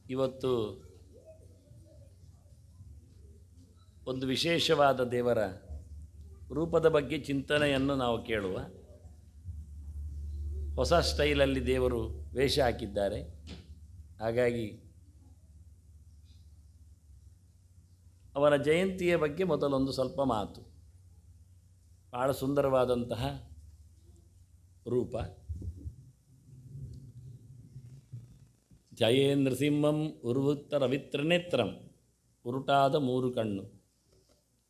ಇವತ್ತು ಒಂದು ವಿಶೇಷವಾದ ದೇವರ ರೂಪದ ಬಗ್ಗೆ ಚಿಂತನೆಯನ್ನು ನಾವು ಕೇಳುವ. ಹೊಸ ಸ್ಟೈಲಲ್ಲಿ ದೇವರು ವೇಷ ಹಾಕಿದ್ದಾರೆ. ಹಾಗಾಗಿ ಅವರ ಜಯಂತಿಯ ಬಗ್ಗೆ ಮೊದಲೊಂದು ಸ್ವಲ್ಪ ಮಾತು. ಭಾಳ ಸುಂದರವಾದಂತಹ ರೂಪ. ಜಯೇ ನೃಸಿಂಹಂ ಉರ್ವೃತ್ತ ರವಿತ್ರನೇತ್ರಂ, ಉರುಟಾದ ಮೂರು ಕಣ್ಣು,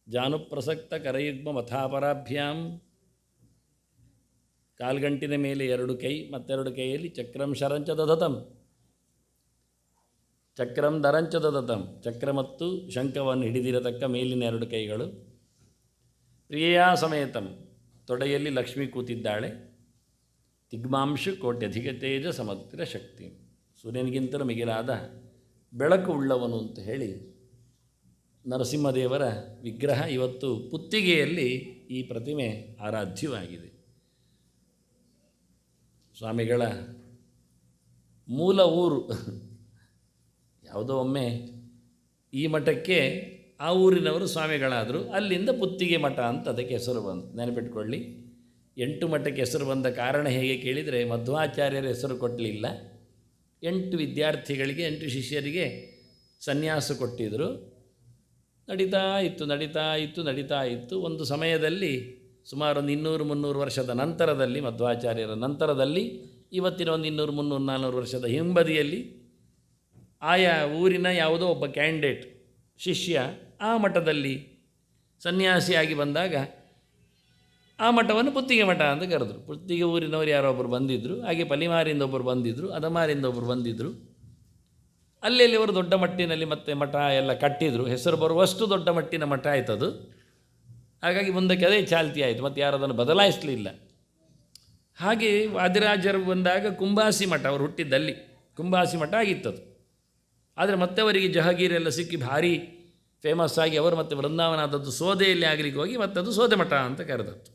ಜಾನುಪ್ರಸಕ್ತ ಕರಯುಗ್ಮ ಮಥಾಪರಾಭ್ಯಾಂ, ಕಾಲ್ಗಂಟಿನ ಮೇಲೆ ಎರಡು ಕೈ, ಮತ್ತೆರಡು ಕೈಯಲ್ಲಿ ಚಕ್ರಂ ಶರಂಚ ದಧತಂ, ಚಕ್ರಂ ಧರಂಚ ದಧತಂ, ಚಕ್ರ ಮತ್ತು ಶಂಖವನ್ನು ಹಿಡಿದಿರತಕ್ಕ ಮೇಲಿನ ಎರಡು ಕೈಗಳು, ಪ್ರಿಯಾ ಸಮೇತಂ, ತೊಡೆಯಲ್ಲಿ ಲಕ್ಷ್ಮಿ ಕೂತಿದ್ದಾಳೆ, ತಿಗ್ಮಾಂಶು ಕೋಟ್ಯಧಿಕ ತೇಜ ಸಮಗ್ರ ಶಕ್ತಿ, ಸೂರ್ಯನಿಗಿಂತಲೂ ಮಿಗಿಲಾದ ಬೆಳಕು ಉಳ್ಳವನು ಅಂತ ಹೇಳಿ ನರಸಿಂಹದೇವರ ವಿಗ್ರಹ ಇವತ್ತು ಪುತ್ತಿಗೆಯಲ್ಲಿ ಈ ಪ್ರತಿಮೆ ಆರಾಧ್ಯವಾಗಿದೆ. ಸ್ವಾಮಿಗಳ ಮೂಲ ಊರು ಯಾವುದೋ ಒಮ್ಮೆ ಈ ಮಠಕ್ಕೆ ಆ ಊರಿನವರು ಸ್ವಾಮಿಗಳಾದರು. ಅಲ್ಲಿಂದ ಪುತ್ತಿಗೆ ಮಠ ಅಂತ ಅದಕ್ಕೆ ಹೆಸರು ಬಂತು. ನೆನಪಿಟ್ಕೊಳ್ಳಿ, 8 ಮಠಕ್ಕೆ ಹೆಸರು ಬಂದ ಕಾರಣ ಹೇಗೆ ಕೇಳಿದರೆ, ಮಧ್ವಾಚಾರ್ಯರ ಹೆಸರು ಕೊಟ್ಟಲಿಲ್ಲ. 8 ವಿದ್ಯಾರ್ಥಿಗಳಿಗೆ, 8 ಶಿಷ್ಯರಿಗೆ ಸನ್ಯಾಸ ಕೊಟ್ಟಿದ್ದರು. ನಡೀತಾ ಇತ್ತು. ಒಂದು ಸಮಯದಲ್ಲಿ ಸುಮಾರು ಒಂದು 200-300 ವರ್ಷದ ನಂತರದಲ್ಲಿ, ಮಧ್ವಾಚಾರ್ಯರ ನಂತರದಲ್ಲಿ, ಇವತ್ತಿನ ಒಂದು 200-300-400 ವರ್ಷದ ಹಿಂಬದಿಯಲ್ಲಿ ಆಯಾ ಊರಿನ ಯಾವುದೋ ಒಬ್ಬ ಕ್ಯಾಂಡಿಡೇಟ್ ಶಿಷ್ಯ ಆ ಮಠದಲ್ಲಿ ಸನ್ಯಾಸಿಯಾಗಿ ಬಂದಾಗ ಆ ಮಠವನ್ನು ಪುತ್ತಿಗೆ ಮಠ ಅಂತ ಕರೆದರು. ಪುತ್ತಿಗೆ ಊರಿನವರು ಯಾರೊಬ್ಬರು ಬಂದಿದ್ದರು, ಹಾಗೆ ಪಲಿಮಾರಿಂದ ಒಬ್ಬರು ಬಂದಿದ್ದರು, ಅದಮಾರಿಂದ ಒಬ್ಬರು ಬಂದಿದ್ದರು. ಅಲ್ಲಿ ಅವರು ದೊಡ್ಡ ಮಟ್ಟಿನಲ್ಲಿ ಮತ್ತೆ ಮಠ ಎಲ್ಲ ಕಟ್ಟಿದರು. ಹೆಸರು ಬರುವಷ್ಟು ದೊಡ್ಡ ಮಟ್ಟಿನ ಮಠ ಆಯ್ತದು. ಹಾಗಾಗಿ ಮುಂದಕ್ಕೆ ಅದೇ ಚಾಲ್ತಿ ಆಯಿತು, ಮತ್ತು ಯಾರು ಅದನ್ನು ಬದಲಾಯಿಸಲಿಲ್ಲ. ಹಾಗೆ ವಾದಿರಾಜರು ಬಂದಾಗ ಕುಂಬಾಸಿ ಮಠ, ಅವರು ಹುಟ್ಟಿದ್ದಲ್ಲಿ ಕುಂಬಾಸಿ ಮಠ ಆಗಿತ್ತದು. ಆದರೆ ಮತ್ತೆ ಅವರಿಗೆ ಜಹಗೀರೆಲ್ಲ ಸಿಕ್ಕಿ ಭಾರಿ ಫೇಮಸ್ ಆಗಿ ಅವರು ಮತ್ತೆ ವೃಂದಾವನ ಆದದ್ದು ಸೋದೆಯಲ್ಲಿ ಆಗಲಿಕ್ಕೆ ಹೋಗಿ ಮತ್ತದು ಸೋದೆ ಮಠ ಅಂತ ಕರೆದದ್ದು.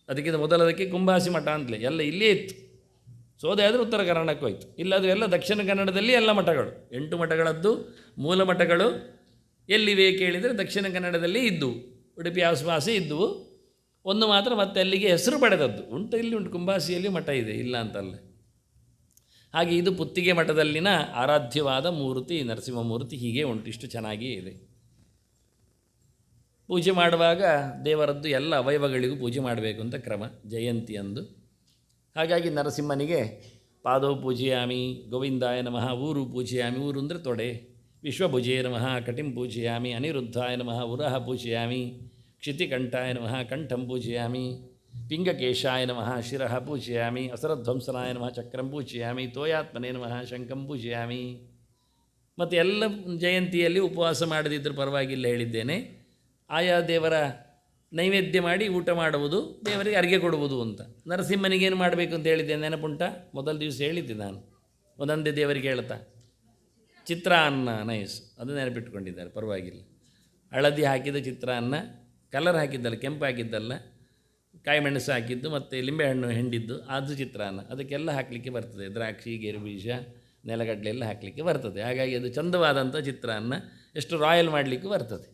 ಅದಕ್ಕಿಂತ ಮೊದಲದಕ್ಕೆ ಕುಂಬಾಸಿ ಮಠ ಅಂತಲೇ ಎಲ್ಲ ಇಲ್ಲೇ ಇತ್ತು. ಸೋದೆ ಆದರೆ ಉತ್ತರ ಕನ್ನಡಕ್ಕೆ ಹೋಯಿತು. ಇಲ್ಲದು ಎಲ್ಲ ದಕ್ಷಿಣ ಕನ್ನಡದಲ್ಲಿ ಎಲ್ಲ ಮಠಗಳು, 8 ಮಠಗಳದ್ದು ಮೂಲ ಮಠಗಳು ಎಲ್ಲಿವೆ ಕೇಳಿದರೆ ದಕ್ಷಿಣ ಕನ್ನಡದಲ್ಲಿ ಇದ್ದವು, ಉಡುಪಿ ಆಸುಪಾಸೆ ಇದ್ದವು. ಒಂದು ಮಾತ್ರ ಮತ್ತೆ ಅಲ್ಲಿಗೆ ಹೆಸರು ಪಡೆದದ್ದು ಇಲ್ಲಿ ಉಂಟು, ಕುಂಬಾಸಿಯಲ್ಲಿ ಮಠ ಇದೆ, ಇಲ್ಲ ಅಂತಲ್ಲ. ಹಾಗೆ ಇದು ಪುತ್ತಿಗೆ ಮಠದಲ್ಲಿನ ಆರಾಧ್ಯವಾದ ಮೂರ್ತಿ ನರಸಿಂಹಮೂರ್ತಿ. ಹೀಗೆ ಉಂಟು, ಇಷ್ಟು ಚೆನ್ನಾಗಿಯೇ ಇದೆ. ಪೂಜೆ ಮಾಡುವಾಗ ದೇವರದ್ದು ಎಲ್ಲ ಅವಯವಗಳಿಗೂ ಪೂಜೆ ಮಾಡಬೇಕು ಅಂತ ಕ್ರಮ, ಜಯಂತಿ ಅಂದು. ಹಾಗಾಗಿ ನರಸಿಂಹನಿಗೆ ಪಾದೋ ಪೂಜೆಯಾಮಿ, ಗೋವಿಂದಾಯ ನಮಃ ಊರು ಪೂಜೆಯಾಮಿ, ಊರು ಅಂದರೆ ತೊಡೆ, ವಿಶ್ವಭುಜೇ ನಮಃ ಕಟಿಂ ಪೂಜೆಯಾಮಿ, ಅನಿರುದ್ಧಾಯ ನಮಃ ಉರಹ ಪೂಜೆಯಾಮಿ, ಕ್ಷಿತಿಕಂಠಾಯ ನಮಃ ಕಂಠಂ ಪೂಜೆಯಾಮಿ, ಪಿಂಗಕೇಶಾಯ ನಮಃ ಶಿರಃ ಪೂಜೆಯಾಮಿ, ಅಸರಧ್ವಂಸನಾಯ ನಮಃ ಚಕ್ರಂ ಪೂಜೆಯಾಮಿ, ತೋಯಾತ್ಮನೇ ನಮಃ ಶಂಖಂ ಪೂಜೆಯಾಮಿ. ಮತ್ತು ಎಲ್ಲ ಜಯಂತಿಯಲ್ಲಿ ಉಪವಾಸ ಮಾಡದಿದ್ದರೂ ಪರವಾಗಿಲ್ಲ, ಹೇಳಿದ್ದೇನೆ. ಆಯಾ ದೇವರ ನೈವೇದ್ಯ ಮಾಡಿ ಊಟ ಮಾಡುವುದು, ದೇವರಿಗೆ ಅರ್ಘ್ಯ ಕೊಡುವುದು ಅಂತ. ನರಸಿಂಹನಿಗೇನು ಮಾಡಬೇಕು ಅಂತ ಹೇಳಿದ್ದೆ ನೆನಪುಂಟ? ಮೊದಲ ದಿವಸ ಹೇಳಿದ್ದೆ ನಾನು, ಒಂದೊಂದೇ ದೇವರಿಗೆ ಹೇಳ್ತಾ ಚಿತ್ರಾನ್ನ ನೈಸ್, ಅದು ನೆನಪಿಟ್ಕೊಂಡಿದ್ದಾರೆ, ಪರವಾಗಿಲ್ಲ. ಹಳದಿ ಹಾಕಿದ ಚಿತ್ರಾನ್ನ, ಕಲರ್ ಹಾಕಿದ್ದಲ್ಲ, ಕೆಂಪು ಹಾಕಿದ್ದಲ್ಲ, ಕಾಯಿ ಮೆಣಸು ಹಾಕಿದ್ದು ಮತ್ತು ಲಿಂಬೆಹಣ್ಣು ಹಿಂಡಿದ್ದು, ಅದು ಚಿತ್ರಾನ್ನ. ಅದಕ್ಕೆಲ್ಲ ಹಾಕಲಿಕ್ಕೆ ಬರ್ತದೆ, ದ್ರಾಕ್ಷಿ, ಗೇರು ಬೀಜ, ನೆಲಗಡಲೆ ಎಲ್ಲ ಹಾಕಲಿಕ್ಕೆ ಬರ್ತದೆ. ಹಾಗಾಗಿ ಅದು ಚಂದವಾದಂಥ ಚಿತ್ರಾನ್ನ, ಎಷ್ಟು ರಾಯಲ್ ಮಾಡಲಿಕ್ಕೂ ಬರ್ತದೆ.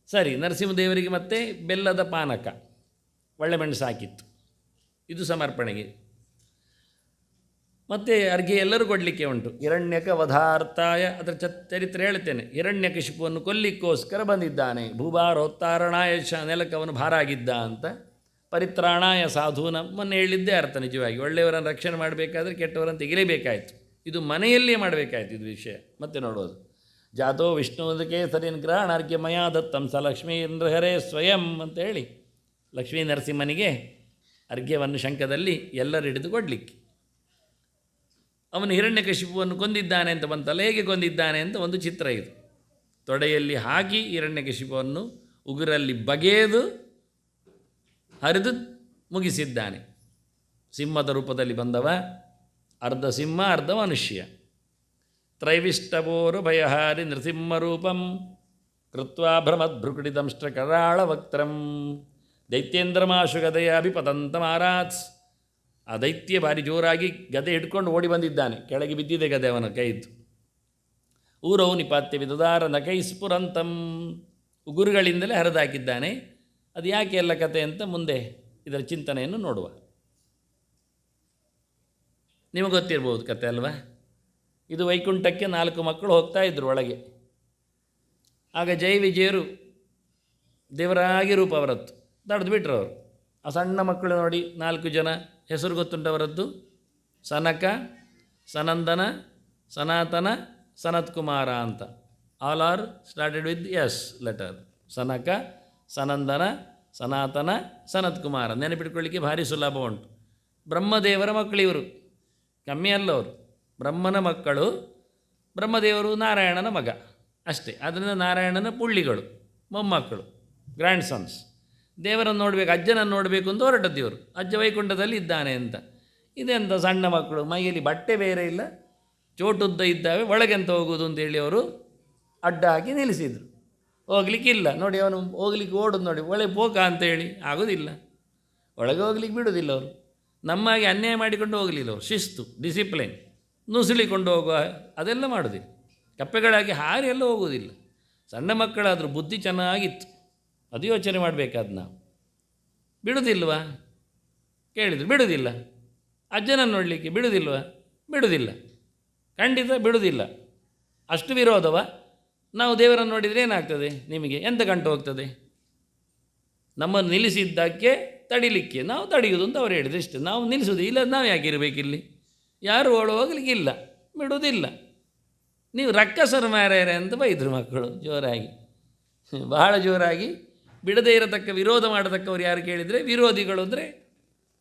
ಸರಿ, ನರಸಿಂಹದೇವರಿಗೆ ಮತ್ತೆ ಬೆಲ್ಲದ ಪಾನಕ, ಒಳ್ಳೆ ಮೆಣಸು ಹಾಕಿತ್ತು, ಇದು ಸಮರ್ಪಣೆಗೆ. ಮತ್ತು ಅರ್ಘ್ಯ ಎಲ್ಲರೂ ಕೊಡಲಿಕ್ಕೆ ಉಂಟು. ಹಿರಣ್ಯಕ ವಧಾರ್ಥಾಯ, ಅದರ ಚರಿತ್ರೆ ಹೇಳ್ತೇನೆ. ಹಿರಣ್ಯಕಶಿಪುವನ್ನು ಕೊಲ್ಲಿಕ್ಕೋಸ್ಕರ ಬಂದಿದ್ದಾನೆ. ಭೂಭಾರೋತ್ತಾರಣಾಯ ನೆಲಕ್ಕವನು ಭಾರ ಆಗಿದ್ದ ಅಂತ. ಪರಿತ್ರಾಣಾಯ ಸಾಧೂನ, ಮೊನ್ನೆ ಹೇಳಿದ್ದೇ ಅರ್ಥ. ನಿಜವಾಗಿ ಒಳ್ಳೆಯವರನ್ನು ರಕ್ಷಣೆ ಮಾಡಬೇಕಾದ್ರೆ ಕೆಟ್ಟವರನ್ನು ತೆಗಿಲೇಬೇಕಾಯಿತು. ಇದು ಮನೆಯಲ್ಲಿಯೇ ಮಾಡಬೇಕಾಯ್ತು ಇದು ವಿಷಯ. ಮತ್ತೆ ನೋಡೋದು, ಜಾತೋ ವಿಷ್ಣುದಕ್ಕೆ ಸರಿನ್ ಗ್ರಹಣಾರ್ಘ್ಯ ಮಯಾ ದತ್ತಂ ಸ ಲಕ್ಷ್ಮೀಂದ್ರ ಹರೇ ಸ್ವಯಂ ಅಂತ ಹೇಳಿ ಲಕ್ಷ್ಮೀ ನರಸಿಂಹನಿಗೆ ಅರ್ಘ್ಯವನ್ನು ಶಂಖದಲ್ಲಿ ಎಲ್ಲರೂ ಹಿಡಿದು ಕೊಡಲಿಕ್ಕೆ. ಅವನು ಹಿರಣ್ಯಕಶಿಪುವನ್ನು ಕೊಂದಿದ್ದಾನೆ ಅಂತ ಬಂತಲ್ಲ, ಹೇಗೆ ಕೊಂದಿದ್ದಾನೆ ಅಂತ ಒಂದು ಚಿತ್ರ ಇದು. ತೊಡೆಯಲ್ಲಿ ಹಾಕಿ ಹಿರಣ್ಯಕಶಿಪುವನ್ನು ಉಗುರಲ್ಲಿ ಬಗೆದು ಹರಿದು ಮುಗಿಸಿದ್ದಾನೆ. ಸಿಂಹದ ರೂಪದಲ್ಲಿ ಬಂದವ, ಅರ್ಧ ಸಿಂಹ ಅರ್ಧ ಮನುಷ್ಯ. ತ್ರೈವಿಷ್ಟಪೋರು ಭಯಹಾರಿ ನೃಸಿಂಹರೂಪಂ ಕೃತ್ವಾ ಭ್ರಮದ್ಭೃಕುಟಿದಂಷ್ಟ ಕರಾಳ ವಕ್ತ್ರಂ ದೈತ್ಯೇಂದ್ರಮಾಶು ಗದೆಯಾಭಿಪತಂತಮಾರಾತ್ಸ್. ಆ ದೈತ್ಯ ಭಾರಿ ಜೋರಾಗಿ ಗದೆ ಹಿಡ್ಕೊಂಡು ಓಡಿ ಬಂದಿದ್ದಾನೆ. ಕೆಳಗೆ ಬಿದ್ದಿದೆ ಗದೆ ಅವನ ಕೈದ್ದು. ಊರೌ ನಿಪಾತ್ಯ ವಿದದಾರ ನಕೈಸ್ಫುರಂತಂ ಉಗುರುಗಳಿಂದಲೇ ಹರಿದಾಕಿದ್ದಾನೆ. ಅದು ಯಾಕೆ ಎಲ್ಲ ಕತೆ ಅಂತ ಮುಂದೆ ಇದರ ಚಿಂತನೆಯನ್ನು ನೋಡುವ. ನಿಮಗೆ ಗೊತ್ತಿರ್ಬೋದು ಕತೆ ಅಲ್ವಾ. ಇದು ವೈಕುಂಠಕ್ಕೆ 4 ಮಕ್ಕಳು ಹೋಗ್ತಾ ಇದ್ದರು ಒಳಗೆ. ಆಗ ಜೈ ವಿಜಯರು ದೇವರಾಗಿ ರೂಪ ಅವರದ್ದು ತಡೆದು ಬಿಟ್ರು ಅವರು. ಆ ಸಣ್ಣ ಮಕ್ಕಳು ನೋಡಿ 4 ಜನ ಹೆಸರು ಗೊತ್ತುಂಟವರದ್ದು. ಸನಕ, ಸನಂದನ, ಸನಾತನ, ಸನತ್ಕುಮಾರ ಅಂತ. All are started with S letter. Sanaka, Sanandana, Sanatana, Sanatkumara. ನೆನಪಿಟ್ಕೊಳ್ಳಿಕ್ಕೆ ಭಾರಿ ಸುಲಭ ಉಂಟು. ಬ್ರಹ್ಮದೇವರ ಮಕ್ಕಳಿವರು, ಕಮ್ಮಿ ಅಲ್ಲ ಅವರು. ಬ್ರಹ್ಮನ ಮಕ್ಕಳು, ಬ್ರಹ್ಮದೇವರು ನಾರಾಯಣನ ಮಗ ಅಷ್ಟೇ. ಆದ್ದರಿಂದ ನಾರಾಯಣನ ಪುಳ್ಳಿಗಳು, ಮೊಮ್ಮಕ್ಕಳು, ಗ್ರ್ಯಾಂಡ್ ಸನ್ಸ್. ದೇವರನ್ನು ನೋಡಬೇಕು, ಅಜ್ಜನನ್ನು ನೋಡಬೇಕು ಅಂತ ಹೊರಟದ್ದಿವರು. ಅಜ್ಜ ವೈಕುಂಠದಲ್ಲಿ ಇದ್ದಾನೆ ಅಂತ. ಇದೆಂಥ ಸಣ್ಣ ಮಕ್ಕಳು, ಮೈಯಲ್ಲಿ ಬಟ್ಟೆ ಬೇರೆ ಇಲ್ಲ, ಚೋಟುದ್ದ ಇದ್ದಾವೆ, ಒಳಗೆಂತ ಹೋಗೋದು ಅಂತೇಳಿ ಅವರು ಅಡ್ಡ ಹಾಕಿ ನಿಲ್ಲಿಸಿದರು. ಹೋಗ್ಲಿಕ್ಕಿಲ್ಲ ನೋಡಿ, ಅವನು ಹೋಗ್ಲಿಕ್ಕೆ ಓಡೋದು ನೋಡಿ, ಒಳಗೆ ಪೋಕ ಅಂತೇಳಿ ಆಗೋದಿಲ್ಲ, ಒಳಗೆ ಹೋಗ್ಲಿಕ್ಕೆ ಬಿಡೋದಿಲ್ಲ ಅವರು. ನಮ್ಮಾಗೆ ಅನ್ಯಾಯ ಮಾಡಿಕೊಂಡು ಹೋಗಲಿಲ್ಲ ಅವರು. ಶಿಸ್ತು, ಡಿಸಿಪ್ಲಿನ್, ನುಸುಳಿಕೊಂಡು ಹೋಗುವ ಅದೆಲ್ಲ ಮಾಡೋದಿಲ್ಲ. ಕಪ್ಪೆಗಳಾಗಿ ಹಾರಿ ಎಲ್ಲ ಹೋಗೋದಿಲ್ಲ. ಸಣ್ಣ ಮಕ್ಕಳಾದರೂ ಬುದ್ಧಿ ಚೆನ್ನಾಗಿತ್ತು, ಅದು ಯೋಚನೆ ಮಾಡಬೇಕಾದ ನಾವು. ಬಿಡುವುದಿಲ್ವಾ ಕೇಳಿದರು, ಬಿಡುವುದಿಲ್ಲ. ಅಜ್ಜನನ್ನು ನೋಡಲಿಕ್ಕೆ ಬಿಡುವುದಿಲ್ವಾ? ಬಿಡುವುದಿಲ್ಲ, ಖಂಡಿತ ಬಿಡುವುದಿಲ್ಲ. ಅಷ್ಟು ವಿರೋಧವ? ನಾವು ದೇವರನ್ನು ನೋಡಿದರೆ ಏನಾಗ್ತದೆ ನಿಮಗೆ? ಎಂತ ಗಂಟು ಹೋಗ್ತದೆ? ನಮ್ಮನ್ನು ನಿಲ್ಲಿಸಿದ್ದಕ್ಕೆ ತಡಿಲಿಕ್ಕೆ ನಾವು ತಡೆಯುವುದು ಅಂತ ಅವ್ರು ಹೇಳಿದ್ರು ಇಷ್ಟೇ. ನಾವು ನಿಲ್ಲಿಸೋದು ಇಲ್ಲ, ನಾವು ಯಾಕೆ ಇರಬೇಕಿಲ್ಲಿ? ಯಾರು ಹೋಗಲಿಕ್ಕಿಲ್ಲ, ಬಿಡುವುದಿಲ್ಲ. ನೀವು ರಕ್ಕಸರು ಮಾರ್ಯಾರೆ ಅಂತ ಬೈದರು ಮಕ್ಕಳು ಜೋರಾಗಿ, ಬಹಳ ಜೋರಾಗಿ. ಬಿಡದೇ ಇರತಕ್ಕ, ವಿರೋಧ ಮಾಡತಕ್ಕವ್ರು ಯಾರು ಕೇಳಿದರೆ ವಿರೋಧಿಗಳು ಅಂದರೆ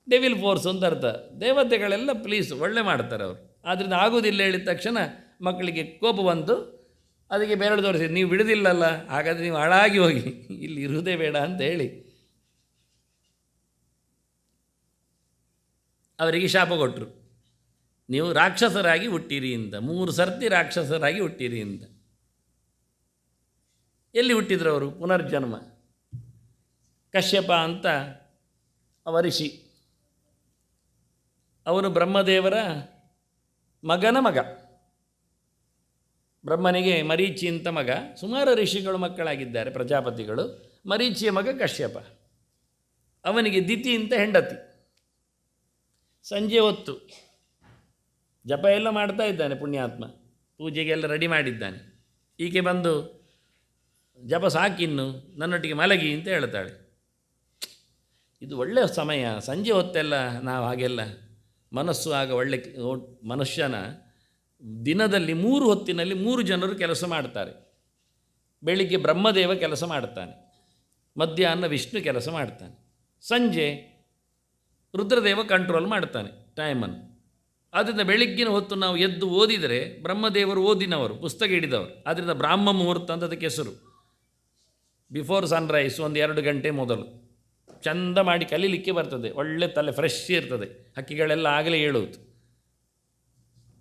ಡೆವಿಲ್ ಫೋರ್ಸ್ ಅಂತ ಅರ್ಥ. ದೇವತೆಗಳೆಲ್ಲ ಪ್ಲೀಸ್ ಒಳ್ಳೆ ಮಾಡ್ತಾರೆ ಅವರು. ಆದ್ದರಿಂದ ಆಗೋದಿಲ್ಲ ಹೇಳಿದ ತಕ್ಷಣ ಮಕ್ಕಳಿಗೆ ಕೋಪ ಬಂತು. ಅದಕ್ಕೆ ಬೆರಳು ತೋರಿಸಿ, ನೀವು ಬಿಡುವುದಿಲ್ಲಲ್ಲ, ಹಾಗಾದರೆ ನೀವು ಹಾಳಾಗಿ ಹೋಗಿ, ಇಲ್ಲಿ ಇರುವುದೇ ಬೇಡ ಅಂತ ಹೇಳಿ ಅವರಿಗೆ ಶಾಪ ಕೊಟ್ಟರು. ನೀವು ರಾಕ್ಷಸರಾಗಿ ಹುಟ್ಟಿರಿ ಅಂತ, 3 ಸರ್ತಿ ರಾಕ್ಷಸರಾಗಿ ಹುಟ್ಟಿರಿ ಅಂತ. ಎಲ್ಲಿ ಹುಟ್ಟಿದ್ರು ಅವರು? ಪುನರ್ಜನ್ಮ. ಕಶ್ಯಪ ಅಂತ ಅವ ಋಷಿ, ಅವನು ಬ್ರಹ್ಮದೇವರ ಮಗನ ಮಗ. ಬ್ರಹ್ಮನಿಗೆ ಮರೀಚಿ ಅಂತ ಮಗ. ಸುಮಾರು ಋಷಿಗಳು ಮಕ್ಕಳಾಗಿದ್ದಾರೆ, ಪ್ರಜಾಪತಿಗಳು. ಮರೀಚಿಯ ಮಗ ಕಶ್ಯಪ. ಅವನಿಗೆ ದಿತಿ ಅಂತ ಹೆಂಡತಿ. ಸಂಜೆ ಹೊತ್ತು ಜಪ ಎಲ್ಲ ಮಾಡ್ತಾ ಇದ್ದಾನೆ ಪುಣ್ಯಾತ್ಮ, ಪೂಜೆಗೆಲ್ಲ ರೆಡಿ ಮಾಡಿದ್ದಾನೆ. ಈಕೆ ಬಂದು ಜಪ ಸಾಕಿನ್ನು, ನನ್ನೊಟ್ಟಿಗೆ ಮಲಗಿ ಅಂತ ಹೇಳ್ತಾಳೆ. ಇದು ಒಳ್ಳೆಯ ಸಮಯ, ಸಂಜೆ ಹೊತ್ತೆಲ್ಲ ನಾವು ಹಾಗೆಲ್ಲ ಮನಸ್ಸು ಆಗ ಒಳ್ಳೆ ಮನುಷ್ಯನ ದಿನದಲ್ಲಿ 3 ಹೊತ್ತಿನಲ್ಲಿ 3 ಜನರು ಕೆಲಸ ಮಾಡ್ತಾರೆ. ಬೆಳಿಗ್ಗೆ ಬ್ರಹ್ಮದೇವ ಕೆಲಸ ಮಾಡ್ತಾನೆ, ಮಧ್ಯಾಹ್ನ ವಿಷ್ಣು ಕೆಲಸ ಮಾಡ್ತಾನೆ, ಸಂಜೆ ರುದ್ರದೇವ ಕಂಟ್ರೋಲ್ ಮಾಡ್ತಾನೆ ಟೈಮನ್ನು. ಆದ್ದರಿಂದ ಬೆಳಿಗ್ಗಿನ ಹೊತ್ತು ನಾವು ಎದ್ದು ಓದಿದರೆ ಬ್ರಹ್ಮದೇವರು ಓದಿನವರು, ಪುಸ್ತಕ ಹಿಡಿದವರು. ಆದ್ದರಿಂದ ಬ್ರಾಹ್ಮ ಮುಹೂರ್ತ ಅಂತ ಅದಕ್ಕೆ ಹೆಸರು. ಬಿಫೋರ್ ಸನ್ರೈಸ್ 1-2 ಗಂಟೆ ಮೊದಲು ಚಂದ ಮಾಡಿ ಕಲೀಲಿಕ್ಕೆ ಬರ್ತದೆ. ಒಳ್ಳೆ ತಲೆ ಫ್ರೆಶ್ ಇರ್ತದೆ, ಹಕ್ಕಿಗಳೆಲ್ಲ ಆಗಲೇ ಹೇಳುವುದು.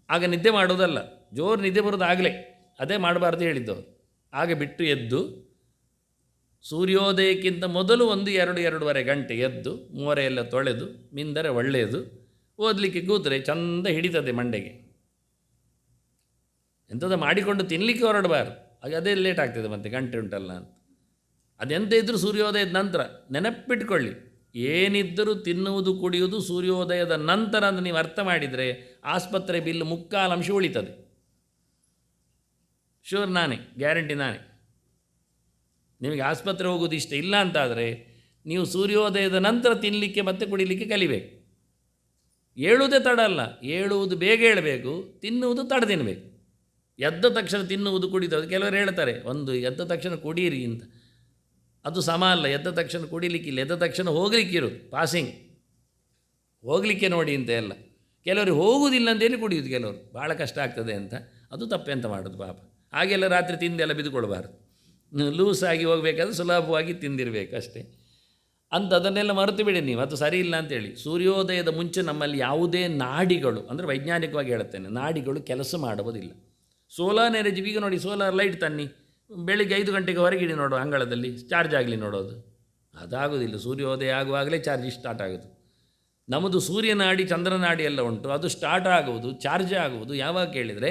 ಆಗ ನಿದ್ದೆ ಮಾಡೋದಲ್ಲ, ಜೋರು ನಿದ್ದೆ ಬರೋದು ಆಗಲೇ, ಅದೇ ಮಾಡಬಾರ್ದು ಹೇಳಿದ್ದವರು. ಆಗ ಬಿಟ್ಟು ಎದ್ದು ಸೂರ್ಯೋದಯಕ್ಕಿಂತ ಮೊದಲು 1-2-2.5 ಗಂಟೆ ಎದ್ದು ಮೋರೆ ಎಲ್ಲ ತೊಳೆದು ಮಿಂದರೆ ಒಳ್ಳೆಯದು. ಓದಲಿಕ್ಕೆ ಕೂತರೆ ಚಂದ ಹಿಡಿತದೆ ಮಂಡೆಗೆ. ಎಂಥದ್ದು ಮಾಡಿಕೊಂಡು ತಿನ್ನಲಿಕ್ಕೆ ಹೊರಡಬಾರ್ದು, ಹಾಗೆ ಅದೇ ಲೇಟ್ ಆಗ್ತದೆ ಮತ್ತು ಗಂಟೆ ಉಂಟಲ್ಲ ಅಂತ. ಅದೆಂತ ಇದ್ದರೂ ಸೂರ್ಯೋದಯದ ನಂತರ ನೆನಪಿಟ್ಕೊಳ್ಳಿ. ಏನಿದ್ದರೂ ತಿನ್ನುವುದು ಕುಡಿಯುವುದು ಸೂರ್ಯೋದಯದ ನಂತರ ಅಂತ ನೀವು ಅರ್ಥ ಮಾಡಿದರೆ ಆಸ್ಪತ್ರೆ ಬಿಲ್ 3/4 ಅಂಶ ಉಳಿತದೆ. ಶೂರ್, ನಾನೇ ಗ್ಯಾರಂಟಿ, ನಾನೇ. ನಿಮಗೆ ಆಸ್ಪತ್ರೆ ಹೋಗೋದು ಇಷ್ಟ ಇಲ್ಲ ಅಂತಾದರೆ ನೀವು ಸೂರ್ಯೋದಯದ ನಂತರ ತಿನ್ನಲಿಕ್ಕೆ ಮತ್ತು ಕುಡಿಲಿಕ್ಕೆ ಕಲಿಬೇಕು. ಏಳುವುದೇ ತಡ ಅಲ್ಲ, ಏಳುವುದು ಬೇಗ ಹೇಳಬೇಕು, ತಿನ್ನುವುದು ತಡ ತಿನ್ನಬೇಕು. ಎದ್ದ ತಕ್ಷಣ ತಿನ್ನುವುದು ಕುಡಿದು, ಕೆಲವರು ಹೇಳ್ತಾರೆ ಒಂದು ಎದ್ದ ತಕ್ಷಣ ಕುಡೀರಿ ಅಂತ. ಅದು ಸಮ ಅಲ್ಲ. ಎದ್ದ ತಕ್ಷಣ ಕುಡಿಲಿಕ್ಕಿಲ್ಲ, ಎದ್ದ ತಕ್ಷಣ ಹೋಗಲಿಕ್ಕಿರೋದು, ಪಾಸಿಂಗ್ ಹೋಗಲಿಕ್ಕೆ ನೋಡಿ ಅಂತ ಎಲ್ಲ. ಕೆಲವರು ಹೋಗುವುದಿಲ್ಲ ಅಂತೇಳಿ ಕುಡಿಯೋದು, ಕೆಲವರು ಭಾಳ ಕಷ್ಟ ಆಗ್ತದೆ ಅಂತ. ಅದು ತಪ್ಪೆಂತ ಮಾಡೋದು ಪಾಪ. ಹಾಗೆಲ್ಲ ರಾತ್ರಿ ತಿಂದೆಲ್ಲ ಬಿದ್ದುಕೊಳ್ಬಾರ್ದು. ಲೂಸಾಗಿ ಹೋಗಬೇಕಾದ್ರೆ ಸುಲಭವಾಗಿ ತಿಂದಿರಬೇಕು ಅಷ್ಟೇ ಅಂತ. ಅದನ್ನೆಲ್ಲ ಮರೆತು ಬಿಡಿ ನೀವು, ಅದು ಸರಿ ಇಲ್ಲ ಅಂತೇಳಿ. ಸೂರ್ಯೋದಯದ ಮುಂಚೆ ನಮ್ಮಲ್ಲಿ ಯಾವುದೇ ನಾಡಿಗಳು, ಅಂದರೆ ವೈಜ್ಞಾನಿಕವಾಗಿ ಹೇಳುತ್ತೇನೆ, ನಾಡಿಗಳು ಕೆಲಸ ಮಾಡುವುದಿಲ್ಲ. ಸೋಲಾರ್ ಎನರ್ಜಿ, ಈಗ ನೋಡಿ ಸೋಲಾರ್ ಲೈಟ್ ತನ್ನಿ, ಬೆಳಿಗ್ಗೆ 5 ಗಂಟೆಗೆ ಹೊರಗಿಡಿ ನೋಡೋ ಅಂಗಳದಲ್ಲಿ, ಚಾರ್ಜ್ ಆಗಲಿ ನೋಡೋದು, ಅದಾಗೋದಿಲ್ಲ. ಸೂರ್ಯೋದಯ ಆಗುವಾಗಲೇ ಚಾರ್ಜ್ ಸ್ಟಾರ್ಟ್ ಆಗೋದು. ನಮ್ಮದು ಸೂರ್ಯನಾಡಿ ಚಂದ್ರನಾಡಿ ಎಲ್ಲ ಉಂಟು, ಅದು ಸ್ಟಾರ್ಟ್ ಆಗುವುದು, ಚಾರ್ಜ್ ಆಗುವುದು ಯಾವಾಗ ಕೇಳಿದರೆ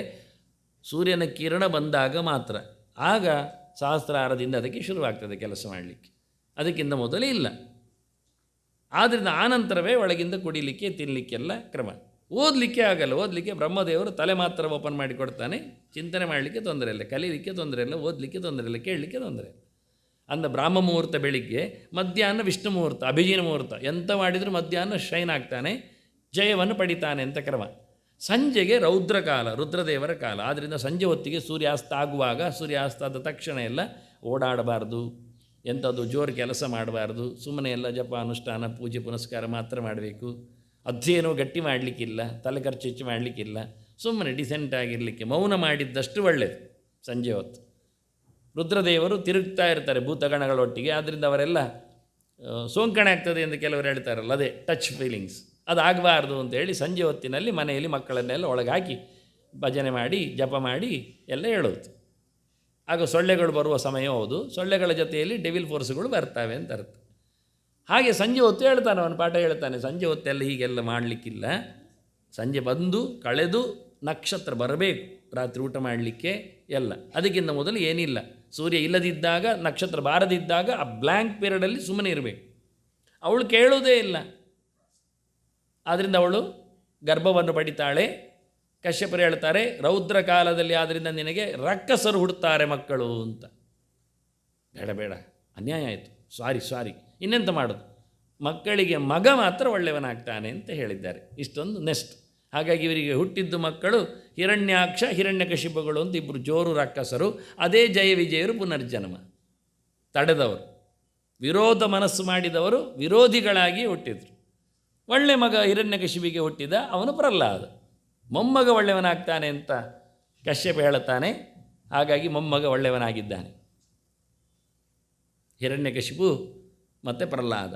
ಸೂರ್ಯನ ಕಿರಣ ಬಂದಾಗ ಮಾತ್ರ, ಆಗ ಸಹಸ್ರಾರದಿಂದ ಅದಕ್ಕೆ ಶುರುವಾಗ್ತದೆ ಕೆಲಸ ಮಾಡಲಿಕ್ಕೆ, ಅದಕ್ಕಿಂತ ಮೊದಲೇ ಇಲ್ಲ. ಆದ್ದರಿಂದ ಆನಂತರವೇ ಒಳಗಿಂದ ಕುಡಿಲಿಕ್ಕೆ ತಿನ್ನಲಿಕ್ಕೆಲ್ಲ ಕ್ರಮ. ಓದಲಿಕ್ಕೆ ಆಗಲ್ಲ, ಓದಲಿಕ್ಕೆ ಬ್ರಹ್ಮದೇವರು ತಲೆ ಮಾತ್ರ ಓಪನ್ ಮಾಡಿ ಕೊಡ್ತಾನೆ, ಚಿಂತನೆ ಮಾಡಲಿಕ್ಕೆ ತೊಂದರೆ ಇಲ್ಲ, ಕಲೀಲಿಕ್ಕೆ ತೊಂದರೆ ಇಲ್ಲ, ಓದಲಿಕ್ಕೆ ತೊಂದರೆ ಇಲ್ಲ, ಕೇಳಲಿಕ್ಕೆ ತೊಂದರೆ ಇಲ್ಲ. ಅಂದ ಬ್ರಾಹ್ಮ ಮುಹೂರ್ತ ಬೆಳಿಗ್ಗೆ, ಮಧ್ಯಾಹ್ನ ವಿಷ್ಣು ಮುಹೂರ್ತ, ಅಭಿಜಿನ ಮುಹೂರ್ತ, ಎಂತ ಮಾಡಿದರೂ ಮಧ್ಯಾಹ್ನ ಶೈನ್ ಆಗ್ತಾನೆ, ಜಯವನ್ನು ಪಡಿತಾನೆ ಅಂತ ಕ್ರಮ. ಸಂಜೆಗೆ ರೌದ್ರಕಾಲ, ರುದ್ರದೇವರ ಕಾಲ. ಆದ್ದರಿಂದ ಸಂಜೆ ಹೊತ್ತಿಗೆ ಸೂರ್ಯಾಸ್ತ ಆಗುವಾಗ, ಸೂರ್ಯಾಸ್ತ ಆದ ತಕ್ಷಣ ಎಲ್ಲ ಓಡಾಡಬಾರ್ದು, ಎಂಥದ್ದು ಜೋರು ಕೆಲಸ ಮಾಡಬಾರ್ದು, ಸುಮ್ಮನೆ ಎಲ್ಲ ಜಪ ಅನುಷ್ಠಾನ ಪೂಜೆ ಪುನಸ್ಕಾರ ಮಾತ್ರ ಮಾಡಬೇಕು. ಅಧ್ಯಯನೋ ಗಟ್ಟಿ ಮಾಡಲಿಕ್ಕಿಲ್ಲ, ತಲೆ ಖರ್ಚು ಹೆಚ್ಚು ಮಾಡಲಿಕ್ಕಿಲ್ಲ, ಸುಮ್ಮನೆ ಡಿಸೆಂಟ್ ಆಗಿರಲಿಕ್ಕೆ ಮೌನ ಮಾಡಿದ್ದಷ್ಟು ಒಳ್ಳೆಯದು. ಸಂಜೆ ಹೊತ್ತು ರುದ್ರದೇವರು ತಿರುಗ್ತಾ ಇರ್ತಾರೆ ಭೂತಗಣಗಳೊಟ್ಟಿಗೆ, ಆದ್ದರಿಂದ ಅವರೆಲ್ಲ ಸೋಂಕಣೆ ಆಗ್ತದೆ ಎಂದು ಕೆಲವರು ಹೇಳ್ತಾರಲ್ಲ, ಅದೇ ಟಚ್ ಫೀಲಿಂಗ್ಸ್, ಅದಾಗಬಾರ್ದು ಅಂತೇಳಿ ಸಂಜೆ ಹೊತ್ತಿನಲ್ಲಿ ಮನೆಯಲ್ಲಿ ಮಕ್ಕಳನ್ನೆಲ್ಲ ಒಳಗೆ ಹಾಕಿ ಭಜನೆ ಮಾಡಿ ಜಪ ಮಾಡಿ ಎಲ್ಲ ಹೇಳೋದು. ಆಗ ಸೊಳ್ಳೆಗಳು ಬರುವ ಸಮಯ ಹೌದು, ಸೊಳ್ಳೆಗಳ ಜೊತೆಯಲ್ಲಿ ಡೆವಿಲ್ ಫೋರ್ಸ್ಗಳು ಬರ್ತವೆ ಅಂತ ಅರ್ಥ. ಹಾಗೆ ಸಂಜೆ ಹೊತ್ತು ಹೇಳ್ತಾನೆ, ಅವನು ಪಾಠ ಹೇಳ್ತಾನೆ, ಸಂಜೆ ಹೊತ್ತೆಲ್ಲ ಹೀಗೆಲ್ಲ ಮಾಡಲಿಕ್ಕಿಲ್ಲ, ಸಂಜೆ ಬಂದು ಕಳೆದು ನಕ್ಷತ್ರ ಬರಬೇಕು ರಾತ್ರಿ ಊಟ ಮಾಡಲಿಕ್ಕೆ ಎಲ್ಲ. ಅದಕ್ಕಿಂತ ಮೊದಲು ಏನಿಲ್ಲ, ಸೂರ್ಯ ಇಲ್ಲದಿದ್ದಾಗ, ನಕ್ಷತ್ರ ಬಾರದಿದ್ದಾಗ ಆ ಬ್ಲ್ಯಾಂಕ್ ಪೀರಿಯಡಲ್ಲಿ ಸುಮ್ಮನೆ ಇರಬೇಕು. ಅವಳು ಕೇಳುವುದೇ ಇಲ್ಲ, ಆದ್ದರಿಂದ ಅವಳು ಗರ್ಭವನ್ನು ಪಡಿತಾಳೆ. ಕಶ್ಯಪರು ಹೇಳ್ತಾರೆ, ರೌದ್ರ ಕಾಲದಲ್ಲಿ ಆದ್ದರಿಂದ ನಿನಗೆ ರಕ್ಕಸರು ಹುಡ್ತಾರೆ ಮಕ್ಕಳು ಅಂತ. ಬೇಡ ಬೇಡ, ಅನ್ಯಾಯ ಆಯಿತು, ಸಾರಿ ಇನ್ನೆಂತ ಮಾಡೋದು, ಮಕ್ಕಳಿಗೆ ಮಗ ಮಾತ್ರ ಒಳ್ಳೆಯವನಾಗ್ತಾನೆ ಅಂತ ಹೇಳಿದ್ದಾರೆ. ಇಷ್ಟೊಂದು ನೆಕ್ಸ್ಟ್. ಹಾಗಾಗಿ ಇವರಿಗೆ ಹುಟ್ಟಿದ್ದು ಮಕ್ಕಳು ಹಿರಣ್ಯಾಕ್ಷ ಹಿರಣ್ಯಕಶಿಪುಗಳು ಅಂತ ಇಬ್ಬರು ಜೋರು ರಾಕ್ಷಸರು. ಅದೇ ಜಯ ವಿಜಯರು ಪುನರ್ಜನ್ಮ ತಡೆದವರು, ವಿರೋಧ ಮನಸ್ಸು ಮಾಡಿದವರು ವಿರೋಧಿಗಳಾಗಿ ಹುಟ್ಟಿದರು. ಒಳ್ಳೆ ಮಗ ಹಿರಣ್ಯಕಶಿಪಿಗೆ ಹುಟ್ಟಿದ, ಅವನು ಪ್ರಹ್ಲಾದ. ಮೊಮ್ಮಗ ಒಳ್ಳೆಯವನಾಗ್ತಾನೆ ಅಂತ ಕಶ್ಯಪ ಹೇಳುತ್ತಾನೆ. ಹಾಗಾಗಿ ಮೊಮ್ಮಗ ಒಳ್ಳೆಯವನಾಗಿದ್ದಾನೆ ಹಿರಣ್ಯಕಶಿಪು ಮತ್ತು ಪ್ರಹ್ಲಾದ.